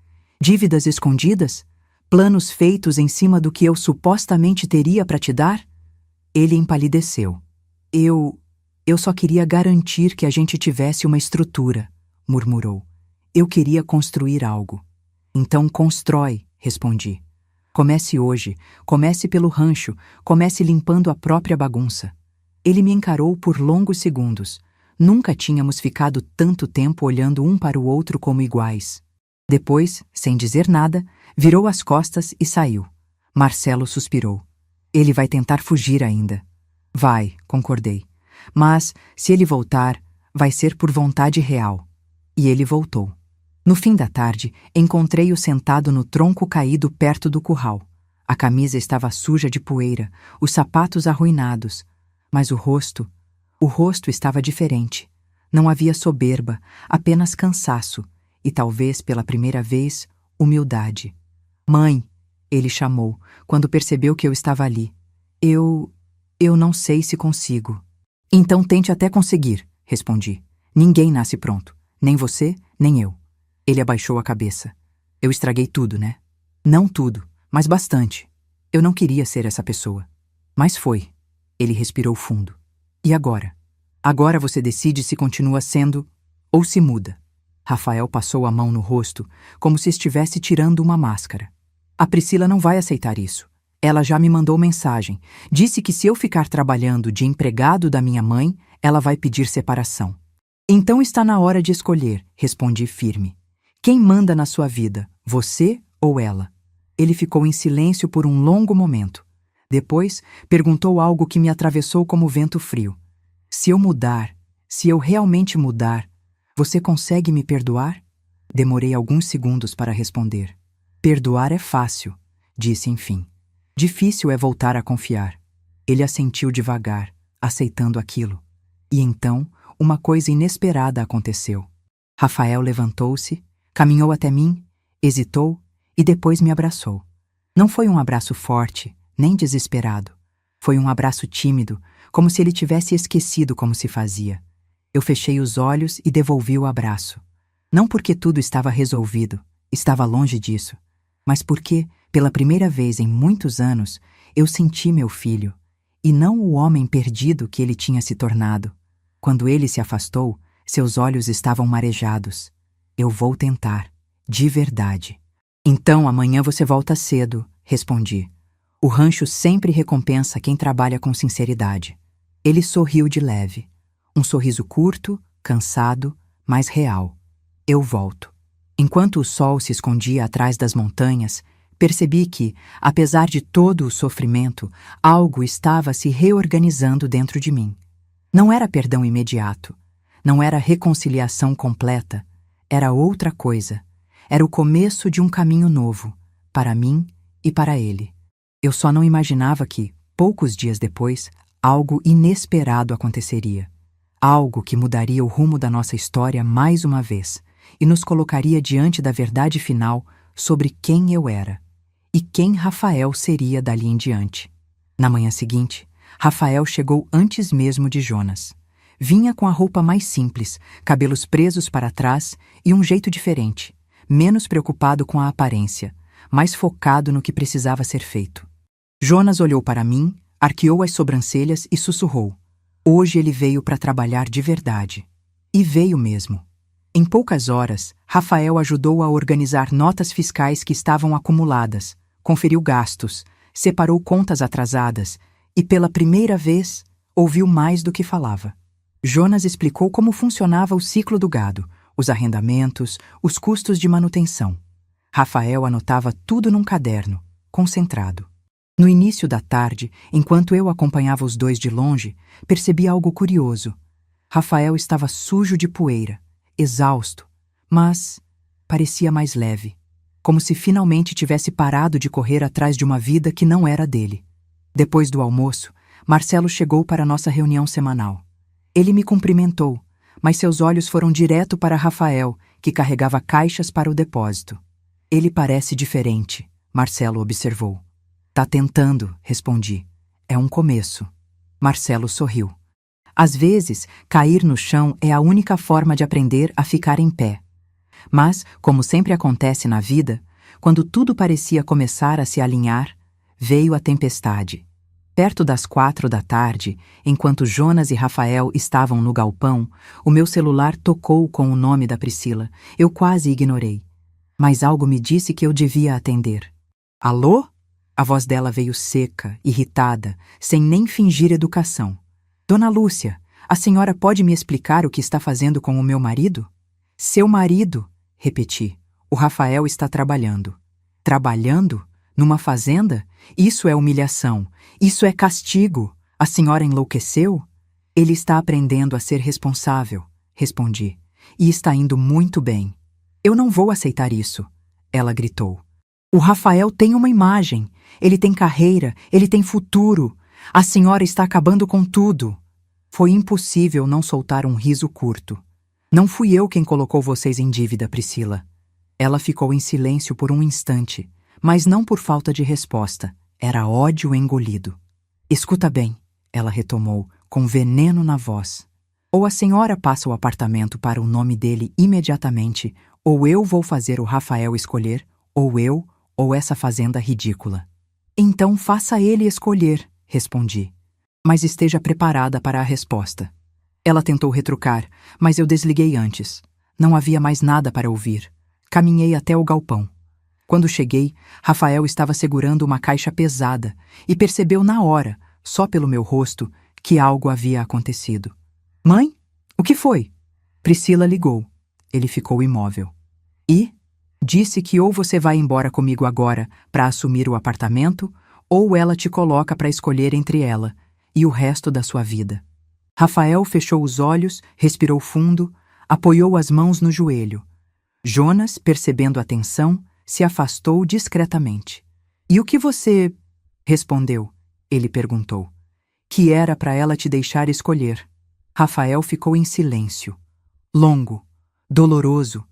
Dívidas escondidas? Planos feitos em cima do que eu supostamente teria para te dar? Ele empalideceu. Eu só queria garantir que a gente tivesse uma estrutura, murmurou. Eu queria construir algo. Então constrói, respondi. Comece hoje, comece pelo rancho, comece limpando a própria bagunça. Ele me encarou por longos segundos. Nunca tínhamos ficado tanto tempo olhando um para o outro como iguais. Depois, sem dizer nada, virou as costas e saiu. Marcelo suspirou. Ele vai tentar fugir ainda. Vai, concordei. Mas, se ele voltar, vai ser por vontade real. E ele voltou. No fim da tarde, encontrei-o sentado no tronco caído perto do curral. A camisa estava suja de poeira, os sapatos arruinados. Mas o rosto estava diferente. Não havia soberba, apenas cansaço. E talvez, pela primeira vez, humildade. Mãe, ele chamou, quando percebeu que eu estava ali. Eu não sei se consigo. Então tente até conseguir, respondi. Ninguém nasce pronto. Nem você, nem eu. Ele abaixou a cabeça. Eu estraguei tudo, né? Não tudo, mas bastante. Eu não queria ser essa pessoa. Mas foi. Ele respirou fundo. E agora? Agora você decide se continua sendo ou se muda. Rafael passou a mão no rosto, como se estivesse tirando uma máscara. A Priscila não vai aceitar isso. Ela já me mandou mensagem. Disse que se eu ficar trabalhando de empregado da minha mãe, ela vai pedir separação. Então está na hora de escolher, respondi firme. Quem manda na sua vida, você ou ela? Ele ficou em silêncio por um longo momento. Depois, perguntou algo que me atravessou como vento frio. Se eu mudar, se eu realmente mudar, você consegue me perdoar? Demorei alguns segundos para responder. Perdoar é fácil, disse enfim. Difícil é voltar a confiar. Ele assentiu devagar, aceitando aquilo. E então, uma coisa inesperada aconteceu. Rafael levantou-se, caminhou até mim, hesitou e depois me abraçou. Não foi um abraço forte, nem desesperado. Foi um abraço tímido, como se ele tivesse esquecido como se fazia. Eu fechei os olhos e devolvi o abraço. Não porque tudo estava resolvido, estava longe disso, mas porque, pela primeira vez em muitos anos, eu senti meu filho, e não o homem perdido que ele tinha se tornado. Quando ele se afastou, seus olhos estavam marejados. Eu vou tentar, de verdade. Então amanhã você volta cedo, respondi. O rancho sempre recompensa quem trabalha com sinceridade. Ele sorriu de leve. Um sorriso curto, cansado, mas real. Eu volto. Enquanto o sol se escondia atrás das montanhas, percebi que, apesar de todo o sofrimento, algo estava se reorganizando dentro de mim. Não era perdão imediato. Não era reconciliação completa. Era outra coisa. Era o começo de um caminho novo, para mim e para ele. Eu só não imaginava que, poucos dias depois, algo inesperado aconteceria. Algo que mudaria o rumo da nossa história mais uma vez e nos colocaria diante da verdade final sobre quem eu era e quem Rafael seria dali em diante. Na manhã seguinte, Rafael chegou antes mesmo de Jonas. Vinha com a roupa mais simples, cabelos presos para trás e um jeito diferente, menos preocupado com a aparência, mais focado no que precisava ser feito. Jonas olhou para mim, arqueou as sobrancelhas e sussurrou. Hoje ele veio para trabalhar de verdade. E veio mesmo. Em poucas horas, Rafael ajudou a organizar notas fiscais que estavam acumuladas, conferiu gastos, separou contas atrasadas e, pela primeira vez, ouviu mais do que falava. Jonas explicou como funcionava o ciclo do gado, os arrendamentos, os custos de manutenção. Rafael anotava tudo num caderno, concentrado. No início da tarde, enquanto eu acompanhava os dois de longe, percebi algo curioso. Rafael estava sujo de poeira, exausto, mas parecia mais leve, como se finalmente tivesse parado de correr atrás de uma vida que não era dele. Depois do almoço, Marcelo chegou para nossa reunião semanal. Ele me cumprimentou, mas seus olhos foram direto para Rafael, que carregava caixas para o depósito. Ele parece diferente, Marcelo observou. Tá tentando, respondi. É um começo. Marcelo sorriu. Às vezes, cair no chão é a única forma de aprender a ficar em pé. Mas, como sempre acontece na vida, quando tudo parecia começar a se alinhar, veio a tempestade. Perto das 4 da tarde, enquanto Jonas e Rafael estavam no galpão, o meu celular tocou com o nome da Priscila. Eu quase ignorei. Mas algo me disse que eu devia atender. Alô? A voz dela veio seca, irritada, sem nem fingir educação. Dona Lúcia, a senhora pode me explicar o que está fazendo com o meu marido? Seu marido, repeti. O Rafael está trabalhando. Trabalhando? Numa fazenda? Isso é humilhação. Isso é castigo. A senhora enlouqueceu? Ele está aprendendo a ser responsável, respondi. E está indo muito bem. Eu não vou aceitar isso, ela gritou. O Rafael tem uma imagem. Ele tem carreira, ele tem futuro. A senhora está acabando com tudo. Foi impossível não soltar um riso curto. Não fui eu quem colocou vocês em dívida, Priscila. Ela ficou em silêncio por um instante, mas não por falta de resposta. Era ódio engolido. Escuta bem, ela retomou, com veneno na voz. Ou a senhora passa o apartamento para o nome dele imediatamente, ou eu vou fazer o Rafael escolher, ou eu, ou essa fazenda ridícula. Então faça ele escolher, respondi. Mas esteja preparada para a resposta. Ela tentou retrucar, mas eu desliguei antes. Não havia mais nada para ouvir. Caminhei até o galpão. Quando cheguei, Rafael estava segurando uma caixa pesada e percebeu na hora, só pelo meu rosto, que algo havia acontecido. Mãe? O que foi? Priscila ligou. Ele ficou imóvel. E? Disse que ou você vai embora comigo agora para assumir o apartamento, ou ela te coloca para escolher entre ela e o resto da sua vida. Rafael fechou os olhos, respirou fundo, apoiou as mãos no joelho. Jonas, percebendo a tensão, se afastou discretamente. E o que você respondeu? Ele perguntou. Que era para ela te deixar escolher. Rafael ficou em silêncio. Longo, doloroso,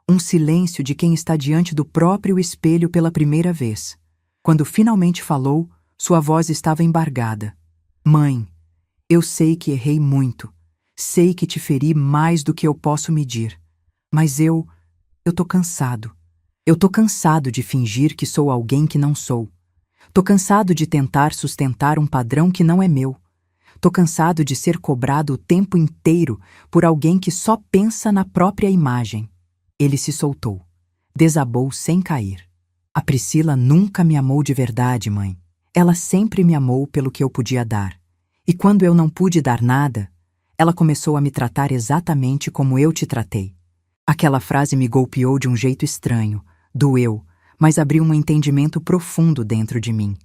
um silêncio de quem está diante do próprio espelho pela primeira vez. Quando finalmente falou, sua voz estava embargada. Mãe, eu sei que errei muito. Sei que te feri mais do que eu posso medir. Mas eu tô cansado. Eu tô cansado de fingir que sou alguém que não sou. Tô cansado de tentar sustentar um padrão que não é meu. Tô cansado de ser cobrado o tempo inteiro por alguém que só pensa na própria imagem. Ele se soltou. Desabou sem cair. A Priscila nunca me amou de verdade, mãe. Ela sempre me amou pelo que eu podia dar. E quando eu não pude dar nada, ela começou a me tratar exatamente como eu te tratei. Aquela frase me golpeou de um jeito estranho, doeu, mas abriu um entendimento profundo dentro de mim.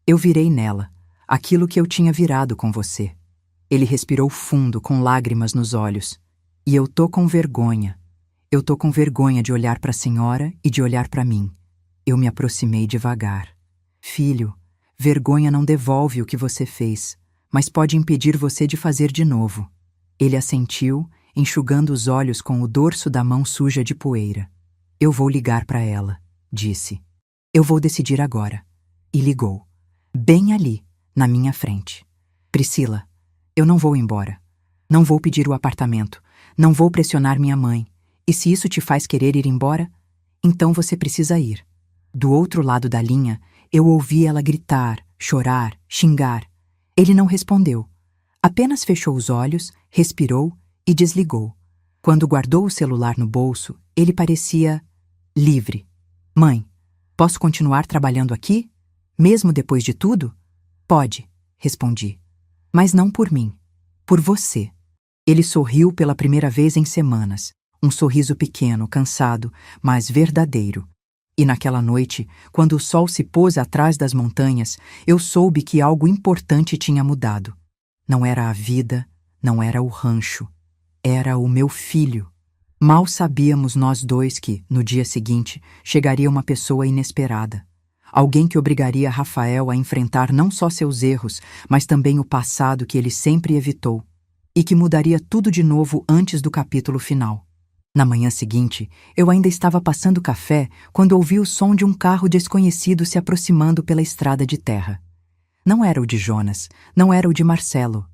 Eu virei nela, aquilo que eu tinha virado com você. Ele respirou fundo, com lágrimas nos olhos. E eu tô com vergonha. Eu tô com vergonha de olhar para a senhora e de olhar para mim. Eu me aproximei devagar. Filho, vergonha não devolve o que você fez, mas pode impedir você de fazer de novo. Ele assentiu, enxugando os olhos com o dorso da mão suja de poeira. Eu vou ligar para ela, disse. Eu vou decidir agora. E ligou. Bem ali, na minha frente. Priscila, eu não vou embora. Não vou pedir o apartamento. Não vou pressionar minha mãe. E se isso te faz querer ir embora, então você precisa ir. Do outro lado da linha, eu ouvi ela gritar, chorar, xingar. Ele não respondeu. Apenas fechou os olhos, respirou e desligou. Quando guardou o celular no bolso, ele parecia livre. Mãe, posso continuar trabalhando aqui? Mesmo depois de tudo? Pode, respondi. Mas não por mim. Por você. Ele sorriu pela primeira vez em semanas. Um sorriso pequeno, cansado, mas verdadeiro. E naquela noite, quando o sol se pôs atrás das montanhas, eu soube que algo importante tinha mudado. Não era a vida, não era o rancho. Era o meu filho. Mal sabíamos nós dois que, no dia seguinte, chegaria uma pessoa inesperada. Alguém que obrigaria Rafael a enfrentar não só seus erros, mas também o passado que ele sempre evitou. E que mudaria tudo de novo antes do capítulo final. Na manhã seguinte, eu ainda estava passando café quando ouvi o som de um carro desconhecido se aproximando pela estrada de terra. Não era o de Jonas, não era o de Marcelo.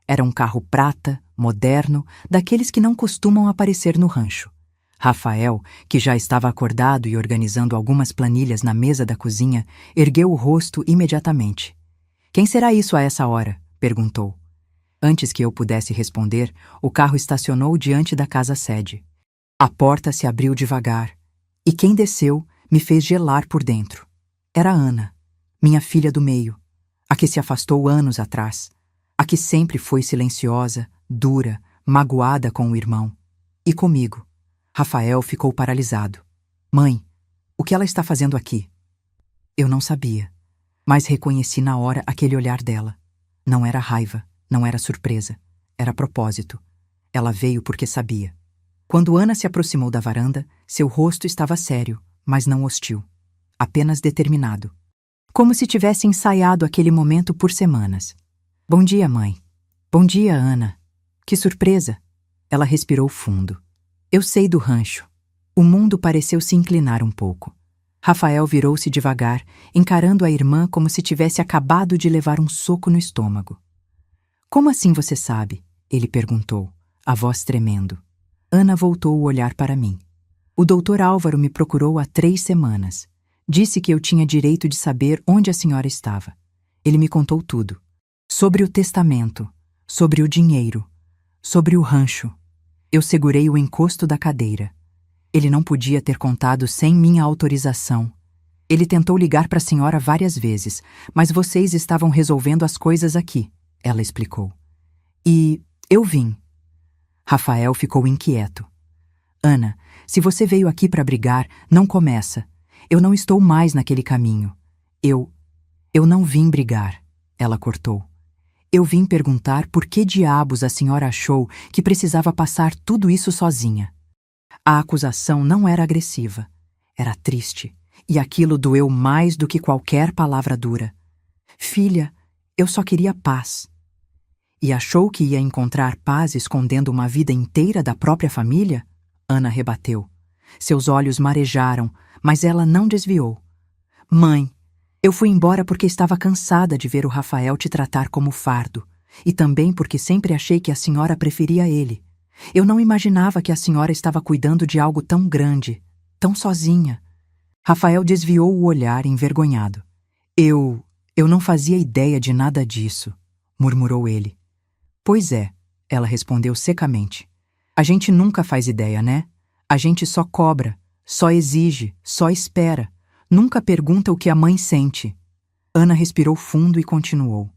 Era um carro prata, moderno, daqueles que não costumam aparecer no rancho. Rafael, que já estava acordado e organizando algumas planilhas na mesa da cozinha, ergueu o rosto imediatamente. — Quem será isso a essa hora? Perguntou. Antes que eu pudesse responder, o carro estacionou diante da casa-sede. A porta se abriu devagar, e quem desceu me fez gelar por dentro. Era Ana, minha filha do meio, a que se afastou anos atrás, a que sempre foi silenciosa, dura, magoada com o irmão. E comigo. Rafael ficou paralisado. Mãe, o que ela está fazendo aqui? Eu não sabia, mas reconheci na hora aquele olhar dela. Não era raiva, não era surpresa, era propósito. Ela veio porque sabia. Quando Ana se aproximou da varanda, seu rosto estava sério, mas não hostil. Apenas determinado. Como se tivesse ensaiado aquele momento por semanas. Bom dia, mãe. Bom dia, Ana. Que surpresa! Ela respirou fundo. Eu sei do rancho. O mundo pareceu se inclinar um pouco. Rafael virou-se devagar, encarando a irmã como se tivesse acabado de levar um soco no estômago. Como assim você sabe? Ele perguntou, a voz tremendo. Ana voltou o olhar para mim. O doutor Álvaro me procurou há 3 semanas. Disse que eu tinha direito de saber onde a senhora estava. Ele me contou tudo. Sobre o testamento, sobre o dinheiro, sobre o rancho. Eu segurei o encosto da cadeira. Ele não podia ter contado sem minha autorização. Ele tentou ligar para a senhora várias vezes, mas vocês estavam resolvendo as coisas aqui, ela explicou. E eu vim. Rafael ficou inquieto. Ana, se você veio aqui para brigar, não começa. Eu não estou mais naquele caminho. Eu não vim brigar, ela cortou. Eu vim perguntar por que diabos a senhora achou que precisava passar tudo isso sozinha. A acusação não era agressiva. Era triste, e aquilo doeu mais do que qualquer palavra dura. Filha, eu só queria paz. E achou que ia encontrar paz escondendo uma vida inteira da própria família? Ana rebateu. Seus olhos marejaram, mas ela não desviou. Mãe, eu fui embora porque estava cansada de ver o Rafael te tratar como fardo. e também porque sempre achei que a senhora preferia ele. Eu não imaginava que a senhora estava cuidando de algo tão grande, tão sozinha. Rafael desviou o olhar, envergonhado. Eu não fazia ideia de nada disso, murmurou ele. Pois é, ela respondeu secamente. A gente nunca faz ideia, né? A gente só cobra, só exige, só espera. Nunca pergunta o que a mãe sente. Ana respirou fundo e continuou.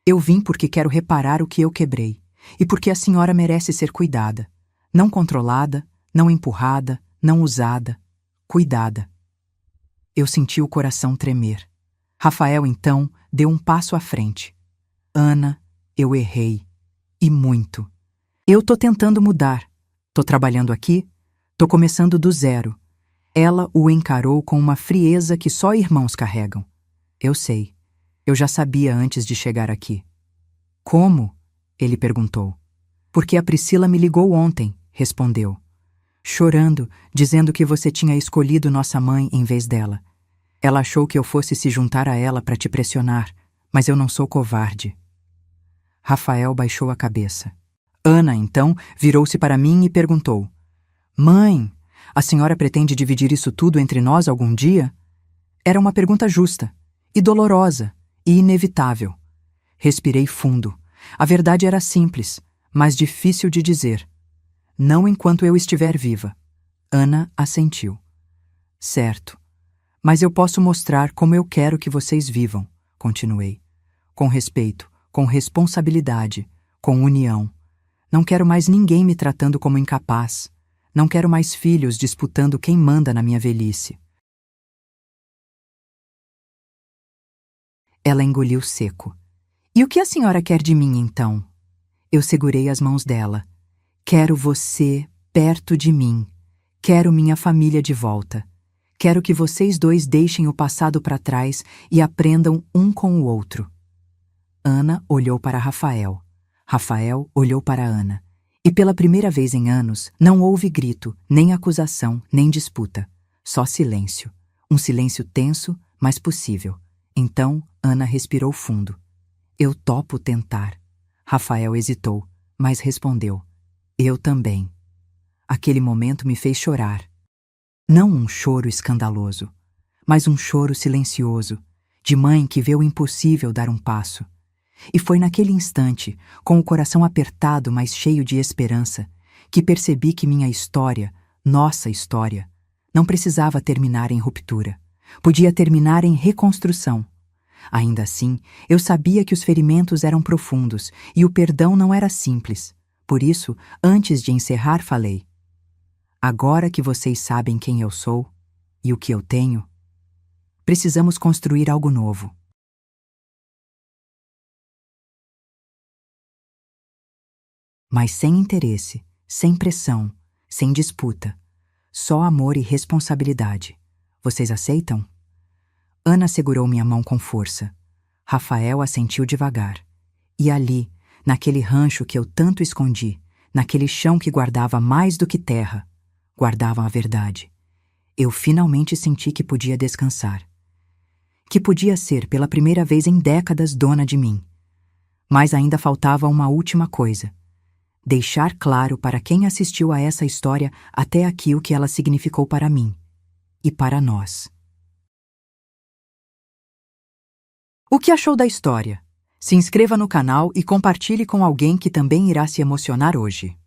Eu vim porque quero reparar o que eu quebrei, e porque a senhora merece ser cuidada. Não controlada, não empurrada, não usada. Cuidada. Eu senti o coração tremer. Rafael, então, deu um passo à frente. Ana, eu errei. E muito. Eu tô tentando mudar. Tô trabalhando aqui. Tô começando do zero. Ela o encarou com uma frieza que só irmãos carregam. Eu sei. Eu já sabia antes de chegar aqui. Como? Ele perguntou. Porque a Priscila me ligou ontem, respondeu. Chorando, dizendo que você tinha escolhido nossa mãe em vez dela. Ela achou que eu fosse se juntar a ela para te pressionar, mas eu não sou covarde. Rafael baixou a cabeça. Ana, então, virou-se para mim e perguntou. Mãe, a senhora pretende dividir isso tudo entre nós algum dia? Era uma pergunta justa, e dolorosa, e inevitável. Respirei fundo. A verdade era simples, mas difícil de dizer. Não enquanto eu estiver viva. Ana assentiu. Certo. Mas eu posso mostrar como eu quero que vocês vivam, continuei. Com respeito, com responsabilidade, com união. Não quero mais ninguém me tratando como incapaz. Não quero mais filhos disputando quem manda na minha velhice. Ela engoliu seco. E o que a senhora quer de mim, então? Eu segurei as mãos dela. Quero você perto de mim. Quero minha família de volta. Quero que vocês dois deixem o passado para trás e aprendam um com o outro. Ana olhou para Rafael. Rafael olhou para Ana. E pela primeira vez em anos, não houve grito, nem acusação, nem disputa. Só silêncio. Um silêncio tenso, mas possível. Então, Ana respirou fundo. Eu topo tentar. Rafael hesitou, mas respondeu. Eu também. Aquele momento me fez chorar. Não um choro escandaloso, mas um choro silencioso, de mãe que vê o impossível dar um passo. E foi naquele instante, com o coração apertado, mas cheio de esperança, que percebi que minha história, nossa história, não precisava terminar em ruptura. Podia terminar em reconstrução. Ainda assim, eu sabia que os ferimentos eram profundos e o perdão não era simples. Por isso, antes de encerrar, falei: agora que vocês sabem quem eu sou e o que eu tenho, precisamos construir algo novo. Mas sem interesse, sem pressão, sem disputa. Só amor e responsabilidade. Vocês aceitam? Ana segurou minha mão com força. Rafael assentiu devagar. E ali, naquele rancho que eu tanto escondi, naquele chão que guardava mais do que terra, guardavam a verdade. Eu finalmente senti que podia descansar. Que podia ser, pela primeira vez em décadas, dona de mim. Mas ainda faltava uma última coisa. Deixar claro para quem assistiu a essa história até aqui o que ela significou para mim e para nós. O que achou da história? Se inscreva no canal e compartilhe com alguém que também irá se emocionar hoje.